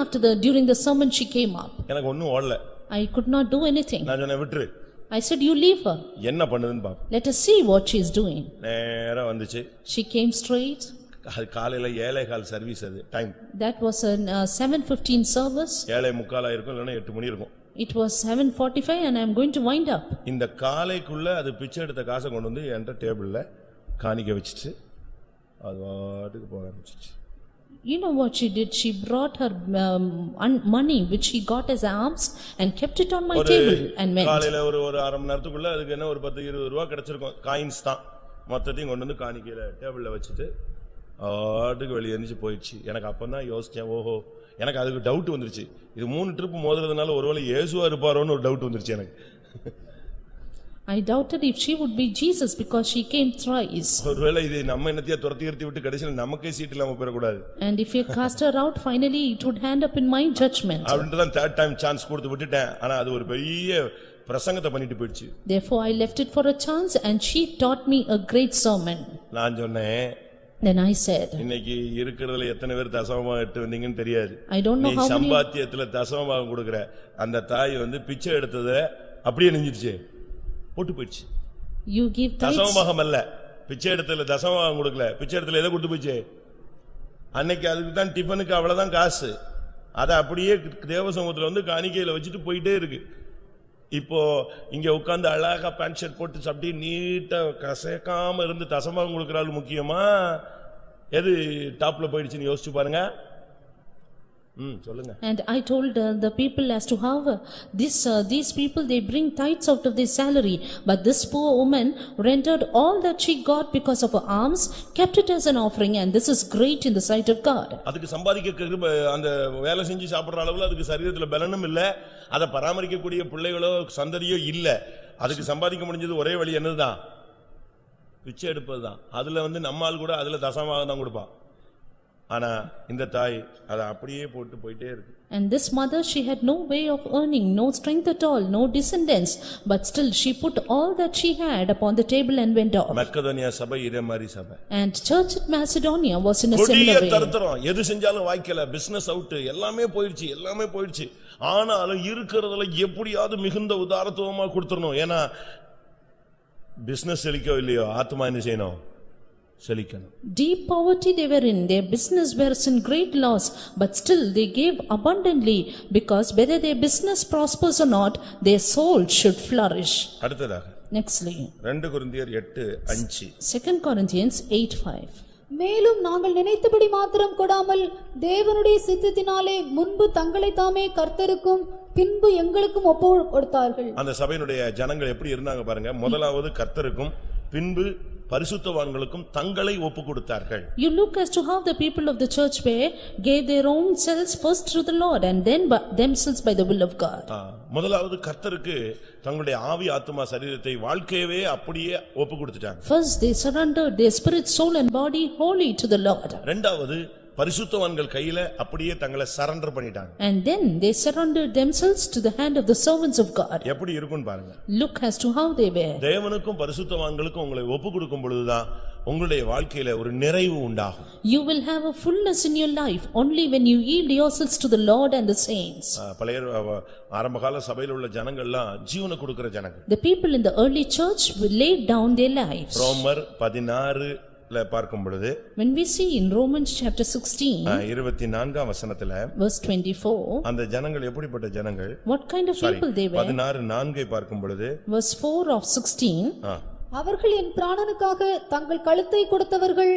during the sermon she came up. எனக்கு ஒண்ணும் ஓடல. I could not do anything. நான் சொன்னேன் விட்டுரு. I said, you leave her. என்ன பண்ணுதுன்னு பாப்போம். Let us see what she is doing. நேரா வந்துச்சு. She came straight. அது காலையில 7:15 சர்வீஸ், அது time. That was a 7:15 service. 7:45 இருக்கும், இல்லனா 8 மணி இருக்கும். It was 7:45 and I am going to wind up. இந்த காலைக்குள்ள அது பிச்சை எடுத்த காசை கொண்டு வந்து என்கிட்ட டேபிள்ல காணிக்க வச்சிட்டு அது வாட்டுக்கு போக ஆரம்பிச்சிச்சு. You know what she did? She brought her money which she got as alms and kept it on my table and went. காலையில ஒரு 1/2 மணி நேரத்துக்குள்ள அதுக்கு என்ன ஒரு 10-20 ரூபாய் கிடைச்சிருக்கும், காயின்ஸ் தான். மொத்தத்தையும் கொண்டு வந்து காணிக்கையில டேபிள்ல வச்சுட்டு ஆட்டுக்கு வெளியே எந்திரிச்சு போயிடுச்சு. எனக்கு அப்பதான் யோசிச்சேன், ஓஹோ, எனக்கு அதுக்கு டவுட் வந்துருச்சு. இது 3 ட்ரிப் மோதுறதுனால ஒருவேளை இயேசுவா இருப்பாரோன்னு ஒரு டவுட் வந்துருச்சு எனக்கு. I doubted if she would be Jesus because she came thrice. ஒருவேளை இது நம்ம என்னத்தையா துரத்தி விட்டு கடைசியில் நமக்கே சீட் இல்லாம போயிடக்கூடாது. And if you cast her out, finally it would end up in my judgment. அப்படின்ட்டு தான் தேர்ட் டைம் சான்ஸ் கொடுத்து விட்டுட்டேன். ஆனா அது ஒரு பெரிய பிரசங்கத்தை பண்ணிட்டு போயிடுச்சு. Therefore I left it for a chance and she taught me a great sermon. நான் சொன்னேன், Then I said, இன்னைக்கு இருக்கிறதுல எத்தனை பேர் தசமபாகம் எடுத்து வந்தீங்கன்னு தெரியாது. I don't know நீ how many. சம்பாத்தியத்துல தசமபாகம் கொடுக்கற அந்த தாய் பிச்சை எடுத்தத அப்படியே நெஞ்சிருச்சு, போட்டு போயிடுச்சு. You give tithes. தசமபாகம் அல்ல, பிச்சை எடுத்ததுல தசமபாகம் கொடுக்கல, பிச்சை எடுத்ததுல எதை கொடுத்து போச்சு? அன்னைக்கு அதுக்கு தான் டிஃபனுக்கு அவ்வளவுதான் காசு. அத அப்படியே தேவசமூகத்துல காணிக்கையில வச்சுட்டு போயிட்டே இருக்கு. இப்போ இங்க உட்கார்ந்து அழகா பேண்ட் ஷர்ட் போட்டு அப்படி நீட்டா கசக்காம இருந்து தசமபாகம் கொடுக்கறாள் முக்கியமா, எது டாப்ல போயிடுச்சுன்னு யோசிச்சு பாருங்க. சொல்லுங்க. And I told the people as to how these people they bring tithes out of their salary, but this poor woman rendered all that she got because of her alms, kept it as an offering, and this is great in the sight of God. அதுக்கு சம்பாதிக்க அந்த வேலை செஞ்சு சாப்பிடுற அளவுல அதுக்கு சரீரத்துல பலனும் இல்ல, அதை பராமரிக்க கூடிய பிள்ளைகளோ சந்ததியோ இல்ல. அதுக்கு சம்பாதிக்க முடிஞ்சது ஒரே வழி என்னதுதான்? பிச்சை எடுப்பதுதான். அதுல நம்மால் கூட அதுல தசமபாகம் தான் கொடுப்பான். ஆனா இந்த தாய் அதை அப்படியே போட்டு போயிட்டே இருக்கு. And this mother, she had no way of earning, no strength at all, no descendants, but still she put all that she had upon the table and went off. Macedonia சபை இதே மாதிரி சபை. And church at Macedonia was in a similar way. தரதரம், எது செஞ்சாலும் வாய்க்கல, பிசினஸ் அவுட், எல்லாமே போயிடுச்சு. ஆனாலும் இருக்கிறதுல எப்படியாவது மிகுந்த உதாரத்துவமா கொடுத்துறணும். ஏன்னா பிசினஸ் செழிக்கோ இல்லையோ, ஆத்மா என்ன செய்யணும்? செழிக்கணும். Deep poverty they were in, their business was in great loss, but still they gave abundantly, because whether their business prospers or not, their soul should flourish. அடுத்ததாக Nextly, 2 கொரிந்தியர் 8:5. 2 Corinthians 8:5. மேலும் நாங்கள் நினைத்தபடி மாத்திரம் கொடாமல் தேவனுடைய சித்தத்தினாலே முன்பு தங்களை தாமே கர்த்தருக்கும் பின்பு எங்களுக்கும் ஒப்பு கொடுத்தார்கள். அந்த சபையினுடைய ஜனங்கள் எப்படி இருந்தாங்க பாருங்க. முதலாவது கர்த்தருக்கும் பின்பு பரிசுத்தவான்களுக்கும் தங்களை ஒப்பு கொடுத்தார்கள். You look as to how the people of the church gave their own selves first to the Lord and then themselves by the will of God. முதலாவது கர்த்தருக்கு தங்களுடைய ஆவி ஆத்துமா சரீரத்தை வாழ்க்கையவே அப்படியே ஒப்பு கொடுத்துட்டாங்க. First they surrendered their spirit, soul and body wholly to the Lord. இரண்டாவது பரிசுத்தவான்கள் கையில அப்படியே தங்களை சரண்டர் பண்ணிட்டாங்க. And then they surrendered themselves to the hand of the servants of God. எப்படி இருக்குன்னு பாருங்க. Look as to how they were. தேவனுக்கும் பரிசுத்தவான்களுக்கும் உங்களை ஒப்பு கொடுக்கும் பொழுதுதான் உங்களுடைய வாழ்க்கையில ஒரு நிறைவு உண்டாகும். You will have a fullness in your life only when you yield yourselves to the Lord and the saints. பழைய ஆரம்பகால சபையில உள்ள ஜனங்கள்லாம் ஜீவனை கொடுக்கிற ஜனங்கள். The people in the early church will lay down their lives. ரோமர் 16 பார்க்கும் பொழுது, when we see in Romans chapter 16 24 வசனத்துல verse 24, அந்த ஜனங்கள் எப்படிப்பட்ட ஜனங்கள், what kind of people they were, 16:4 பார்க்கும் பொழுது verse 4 of 16, அவர்கள் என் பிராணனுக்காக தங்கள் கழுத்தை கொடுத்தவர்கள்,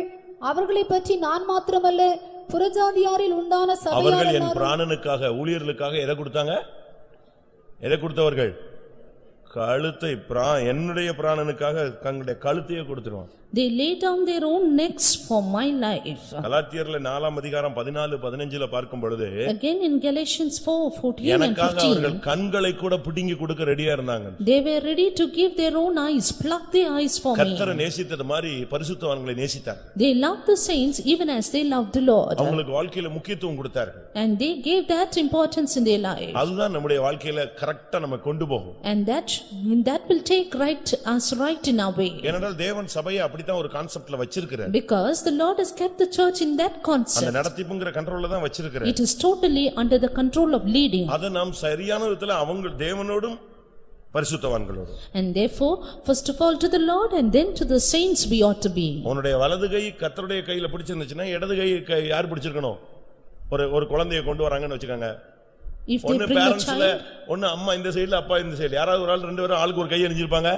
அவர்களை பற்றி நான் மாத்திரமல்ல புறஜாதியாரில் உண்டான சபையார் அவர்கள் என் பிராணனுக்காக ஊழியர்களுக்காக எதை கொடுத்தாங்க? எதை கொடுத்தவர்கள்? கழுத்தை. என்னுடைய பிராணனுக்காக தங்களுடைய கழுத்தையே கொடுத்துருவான். they lay down their own necks for my life. கலாத்தியர்ல 4 அதிகாரம் 14-15 பார்க்கும் பொழுது, again in Galatians 4:14 and 15, எனக்காக அவர்கள் கண்களை கூட பிடுங்கி கொடுக்க ரெடியா இருந்தாங்க. they were ready to give their own eyes, pluck their eyes for me. கர்த்தரை நேசித்தது மாதிரி பரிசுத்தவான்களை நேசித்தார். they loved the saints even as they loved the Lord. அவங்களுக்கு வாழ்க்கையில முக்கியத்துவம் கொடுத்தார்கள். and they gave that importance in their life. அதுதான் நம்முடைய வாழ்க்கையில கரெக்ட்டா நம்ம கொண்டு போகும். and that will take us right in our way. ஏனென்றால் தேவன் சபையை அப்படிதான் ஒரு கான்செப்ட்ல வச்சிருக்கிறார். because the Lord has kept the church in that concept. அந்த நடத்திப்புங்கற கண்ட்ரோல்ல தான் வச்சிருக்கிறார். it is totally under the control of leading. அத நாம் சரியான விதத்துல அவங்க தேவனோடும் பரிசுத்தவான்களோடு. and therefore first of all to the Lord and then to the saints we ought to be. உன்னுடைய வலது கை கர்த்தருடைய கையில பிடிச்சிருந்துச்சுனா இடது கை யார் பிடிச்சிருக்கணும்? ஒரு குழந்தையை கொண்டு வராங்கன்னு வெச்சுக்கங்க. if they bring a child, ஒன்னு அம்மா இந்த சைடுல அப்பா இந்த சைடுல, யாராவது ஒரு ஆள் ரெண்டு பேரும் ஆளுக்கு ஒரு கை அணிஞ்சிருப்பாங்க.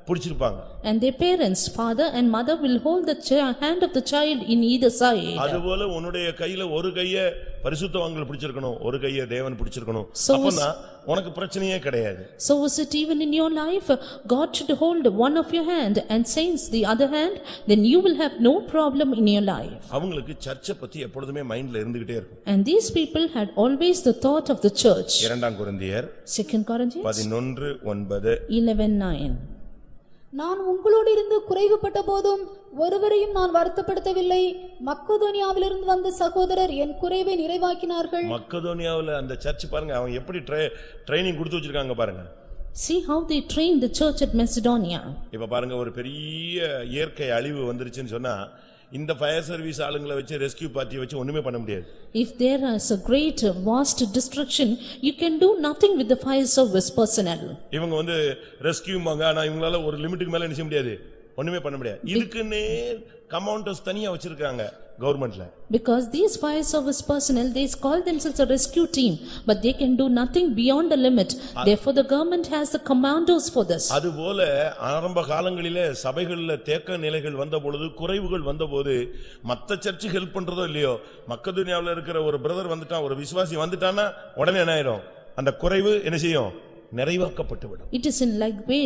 பிடிச்சிருப்பாங்க. And their parents, father and mother, will hold the hand of the child in either side. அதுபோல உன்னுடைய கையில ஒரு கையை பரிசுத்தவான்கள் பிடிச்சிருக்கணும், ஒரு கையை தேவன் பிடிச்சிருக்கணும். So அப்பதான் உனக்கு பிரச்சனையே கிடையாது. So is it even in your life? God should hold one of your hand and saints the other hand, then you will have no problem in your life. அவங்களுக்கு சர்ச்சை பத்தி எப்பொழுதுமே மைண்ட்ல இருந்துகிட்டே இருக்கும். And these people had always the thought of the church. 2 கொரிந்தியர் 2 Corinthians 11:9. 11:9. நான் உங்களோடு இருந்து குறைவுபட்ட போதும் ஒருவரையும் நான் வருத்தப்படுத்தவில்லை. மக்கதோனியாவிலிருந்து வந்த சகோதரர் என் குறைவை நிறைவாக்கினார்கள். மக்கதோனியாவுல அந்த சர்ச் பாருங்க, அவங்க எப்படி ட்ரைனிங் கொடுத்து வச்சிருக்காங்க பாருங்க. See how they trained the church at Macedonia. இப்ப பாருங்க, ஒரு பெரிய இயற்கை அழிவு வந்துருச்சுன்னு சொன்னா இந்த ஃபயர் சர்வீஸ் ஆளுங்களை வச்சு ரெஸ்கியூ பார்ட்டியை வச்சு ஒண்ணுமே பண்ண முடியாது. If there is a great vast destruction, you can do nothing with the fire service personnel. இவங்க ரெஸ்கியூமாங்க, ஆனா இவங்களால ஒரு லிமிட்டுக்கு மேல என்ன செய்ய முடியாது, ஒண்ணுமே பண்ண முடியாது. இதுக்குன்னே கமாண்டர்ஸ் தனியா வச்சிருக்காங்க கவர்மெண்ட்ல. Because these fire service personnel, they call themselves a rescue team, but they can do nothing beyond the limit. Therefore the government has the commandos for this. அதுபோல ஆரம்ப காலங்களிலே சபைகளில் தேக்க நிலைகள் வந்த பொழுது, குறைவுகள் வந்தபோது மத்த சர்ச்சு ஹெல்ப் பண்றதோ இல்லையோ, மக்கதோனியாவில் இருக்கிற ஒரு பிரதர் வந்துட்டான், ஒரு விசுவாசி வந்துட்டான்னா உடனே என்ன ஆயிடும், அந்த குறைவு என்ன செய்யும், நிறைவாக்கப்பட்டு விடும். It is in like way,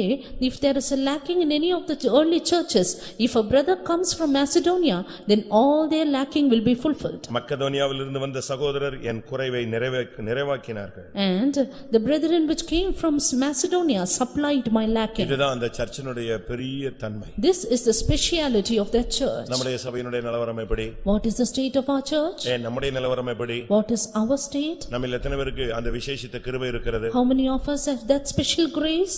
if there is a lacking in any of the early churches, if a brother comes from Macedonia, then all their lacking will be fulfilled. மக்கதோனியாவிலிருந்து வந்த சகோதரர் என் குறைவை நிறைவாக்கினார்கள். And the brethren which came from Macedonia supplied my lacking. இதுதான் அந்த சர்ச்சினுடைய பெரிய தன்மை. This is the speciality of that church. நம்முடைய சபையினுடைய நிலவரம் எப்படி? What is the state of our church? நம்முடைய நிலவரம் எப்படி? What is our state? நம்மில் எத்தனை பேருக்கு அந்த விசேஷித்த கிருபை இருக்கிறது? How many of us have that special grace?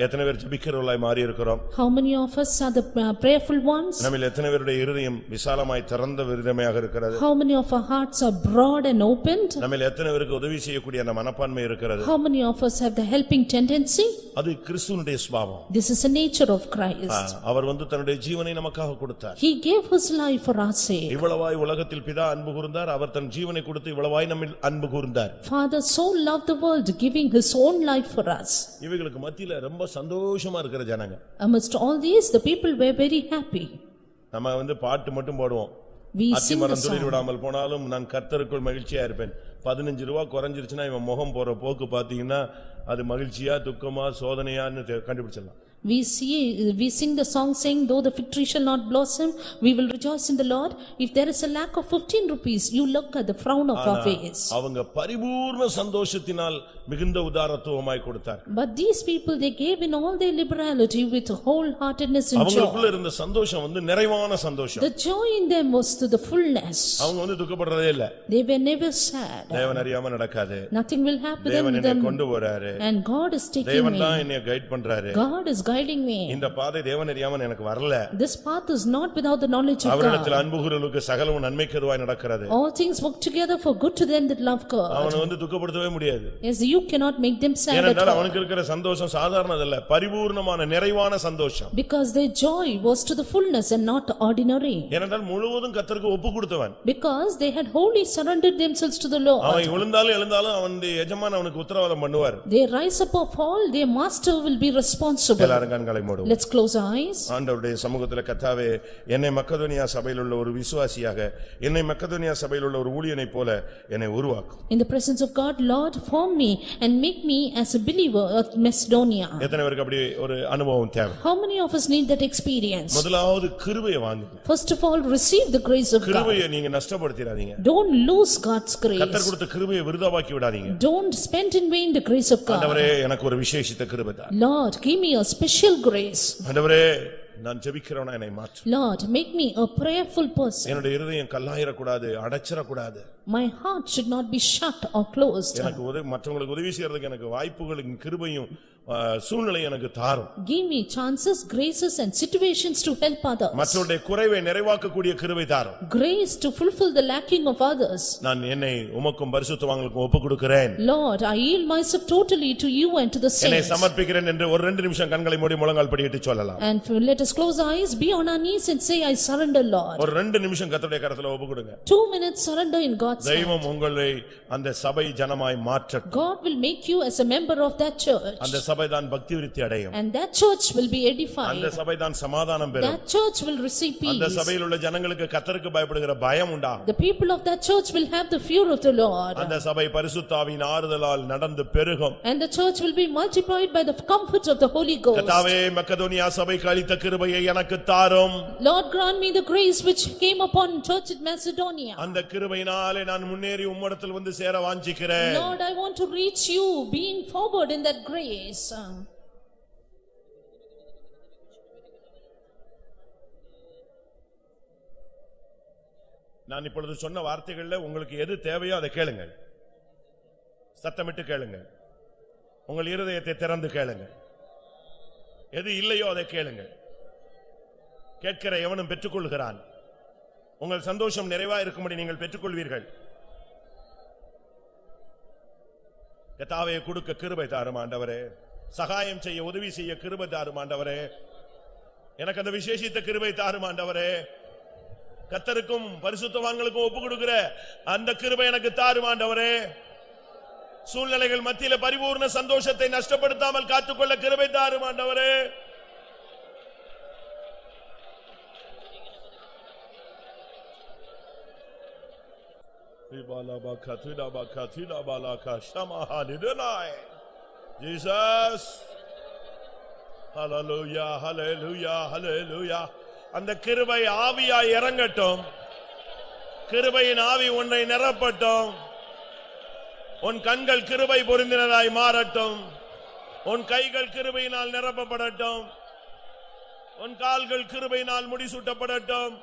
எத்தனை பேர் ஜெபிக்கிறவர்களாய் மாறி இருக்கிறோம்? How many of us are the prayerful ones? நம்மில் எத்தனை பேருடைய இருதயம் விசாலமாய் திறந்த இருதயமாக இருக்கிறது? How many of our hearts are broad and opened? நம்மில் எத்தனை பேருக்கு உதவி செய்யக்கூடிய அந்த மனப்பான்மை இருக்கிறது? How many of us have the helping tendency? அது கிறிஸ்துவினுடைய சுபாவம். This is the nature of Christ. அவர் தன்னுடைய ஜீவனை நமக்காக கொடுத்தார். He gave his life for our sake. இவ்வளவாய் உலகத்தில் பிதா அன்பு கூர்ந்தார், அவர் தன் ஜீவனை கொடுத்து இவ்வளவாய் நம்மில் அன்பு கூர்ந்தார். Father so loved the world, giving his own life for us. இவைகளுக்கு மத்தியில ரொம்ப சந்தோஷமா இருக்கிற ஜனங்க. Amidst all these, the people were very happy. நம்ம பாட்டு மட்டும் பாடுவோம். We sing the அத்திமரம் song. துளிர் விடாமல் போனாலும் நான் கர்த்தருக்குள் மகிழ்ச்சியா இருப்பேன். 15 ரூபாய் குறைஞ்சிருச்சுன்னா இவன் முகம் போற போக்கு பாத்தீங்கன்னா அது மகிழ்ச்சியா துக்கமா சோதனையான்னு கண்டுபிடிச்சிடலாம். We sing the song saying, though the fig tree shall not blossom, we will rejoice in the Lord. If there is a lack of 15 rupees, you look at the frown of our face. அவங்க பரிபூர்ண சந்தோஷத்தினால் மிகுந்த உதாரத்துவமாய் கொடுத்தார். But these people, they gave in all their liberality with wholeheartedness and joy. அவங்களுக்குள்ள இருந்த சந்தோஷம் நிறைவான சந்தோஷம். The joy in them was to the fullness. அவங்க துக்கப்படுறதே இல்ல. They were never sad. தேவன் அறியாம நடக்காது. Nothing will happen to தேவன் என்னை them. கொண்டு போறாரு. And God is taking me. தேவன் தான் என்னை கைட் பண்றாரு. God is guiding me. இந்த பாதை தேவன் அறியாம எனக்கு வரல. This path is not without the knowledge of God. அவரிடத்தில் அன்பு கூர்ந்தவர்களுக்கு சகலமும் நன்மைக்கேதுவாய் நடக்கிறது. All things work together for good to them that love God. அவனை துக்கப்படுத்தவே முடியாது. Yes, you cannot make them sad at ஏனென்றால் all. அவனுக்கு இருக்கிற சந்தோஷம் சாதாரணதல்ல, பரிபூர்ணமான நிறைவான சந்தோஷம். Because their joy was to the fullness and not ordinary. ஏனென்றால் முழுவதும் கர்த்தருக்கு ஒப்பு கொடுத்தவன். Because they had wholly surrendered themselves to the Lord. அவன் விழுந்தாலும் எழுந்தாலும் அவனுடைய எஜமான் அவனுக்கு உத்தரவாதம் பண்ணுவார். They rise up or fall, their master will be responsible. எல்லாரும் கண்களை மூடுவோம். Let's close our eyes. ஆண்டவருடைய சமூகத்திலே கர்த்தாவே, என்னை மக்கதோனியா சபையில் உள்ள ஒரு விசுவாசியாக, என்னை மக்கதோனியா சபையில் உள்ள ஒரு ஊழியனைப் போல என்னை உருவாக்கும். In the presence of God, Lord, form me and make me as a believer of Macedonia. எத்தனை பேருக்கு அப்படி ஒரு அனுபவம் தேவை? How many of us need that experience? முதலாவது கிருபையை வாங்குங்க. First of all, receive the grace of God. கிருபையை நீங்க நஷ்டப்படுத்திராதீங்க. Don't lose God's grace. கர்த்தர் கொடுத்த கிருபையை விருதாவாக்கி விடாதீங்க. Don't spend in vain the grace of God. ஆண்டவரே, எனக்கு ஒரு விசேஷித்த கிருபை தார். Lord, give me a special grace. ஆண்டவரே, நான் ஜெபிக்கிறவனா என்னை மாற்று. Lord, make me a prayerful person. என்னுடைய இருதயம் கல்லாயிரக்கூடாது, அடைச்சிரக்கூடாது. My heart should not be shut or closed. எனக்கு மற்றவங்களுக்கு உதவி செய்யறதுக்கு எனக்கு வாய்ப்புகளும் கிருபையும் சூழ்நிலை எனக்கு தாரும். Give me chances, graces and situations to help others. மற்றவருடைய குறைவை நிறைவாக்கக்கூடிய கிருபை தாரும். Grace to fulfill the lacking of others. நான் என்னை உமக்கும் பரிசுத்தவான்களுக்கும் ஒப்புக் கொடுக்கிறேன். Lord, I yield myself totally to you and to the என்னை saints. சமர்ப்பிக்கிறேன் என்று ஒரு 2 நிமிஷம் கண்களை மூடி முழங்கால் படியிட்டு சொல்லலாம். And let us close our eyes, be on our knees and say, I surrender, Lord. ஒரு 2 நிமிஷம் கர்த்தருடைய கரத்துல ஒப்புக் கொடுங்க. 2 minutes surrender in God's hand. தெய்வம் உங்களை அந்த சபை ஜனமாய் மாற்றட்டும். God will make you as a member of that church. அந்த சபைதான் பக்தி விருத்தி அடையும். And that church will be edified. அந்த சபைதான் சமாதானம் பெறும். That church will receive peace. அந்த சபையில் உள்ள ஜனங்களுக்கு கர்த்தருக்கு பயப்படுகிற பயம் உண்டாகும். The people of that church will have the fear of the Lord. அந்த சபை பரிசுத்த ஆவியின் ஆறுதலால் நடந்து பெருகும். And the church will be multiplied by the comfort of the Holy Ghost. கர்த்தாவே மக்கதோனியா சபைக்கு அளித்த கிருபையை எனக்கு தாரும். Lord, grant me the grace which came upon church in Macedonia. அந்த கிருபையினாலே நான் முன்னேறி உம்மிடத்தில் வந்து சேர வாஞ்சிக்கிறேன். Lord, I want to reach you, being forward in that grace. நான் இப்பொழுது சொன்ன வார்த்தைகள்ல உங்களுக்கு எது தேவையோ அதை கேளுங்க. சத்தமிட்டு கேளுங்க. உங்கள் இருதயத்தை திறந்து கேளுங்க. எது இல்லையோ அதை கேளுங்க. கேட்கிற எவனும் பெற்றுக்கொள்கிறான். உங்கள் சந்தோஷம் நிறைவா இருக்கும்படி நீங்கள் பெற்றுக்கொள்வீர்கள். கர்த்தாவே கொடுக்க கிருபை தாரும் ஆண்டவரே. சகாயம் செய்ய உதவி செய்ய கிருபை தாரும் ஆண்டவரே. எனக்கு அந்த விசேஷித்த கிருபை தாரும் ஆண்டவரே. கர்த்தருக்கும் பரிசுத்தவான்களுக்கும் ஒப்பு கொடுக்கிற அந்த கிருபை எனக்கு தாரும் ஆண்டவரே. சூழ்நிலைகள் மத்தியில பரிபூர்ண சந்தோஷத்தை நஷ்டப்படுத்தாமல் காத்துக்கொள்ள கிருபை தாரும் ஆண்டவரே. Jesus, hallelujah, hallelujah, hallelujah. அந்த கிருபை ஆவியாய் இறங்கட்டும். கிருபையின் ஆவி உன்னை நிரப்பட்டும். உன் கண்கள் கிருபை பொருந்தினதாய் மாறட்டும். உன் கைகள் கிருபையினால் நிரப்பப்படட்டும். உன் கால்கள் கிருபையினால் முடிசூட்டப்படட்டும்.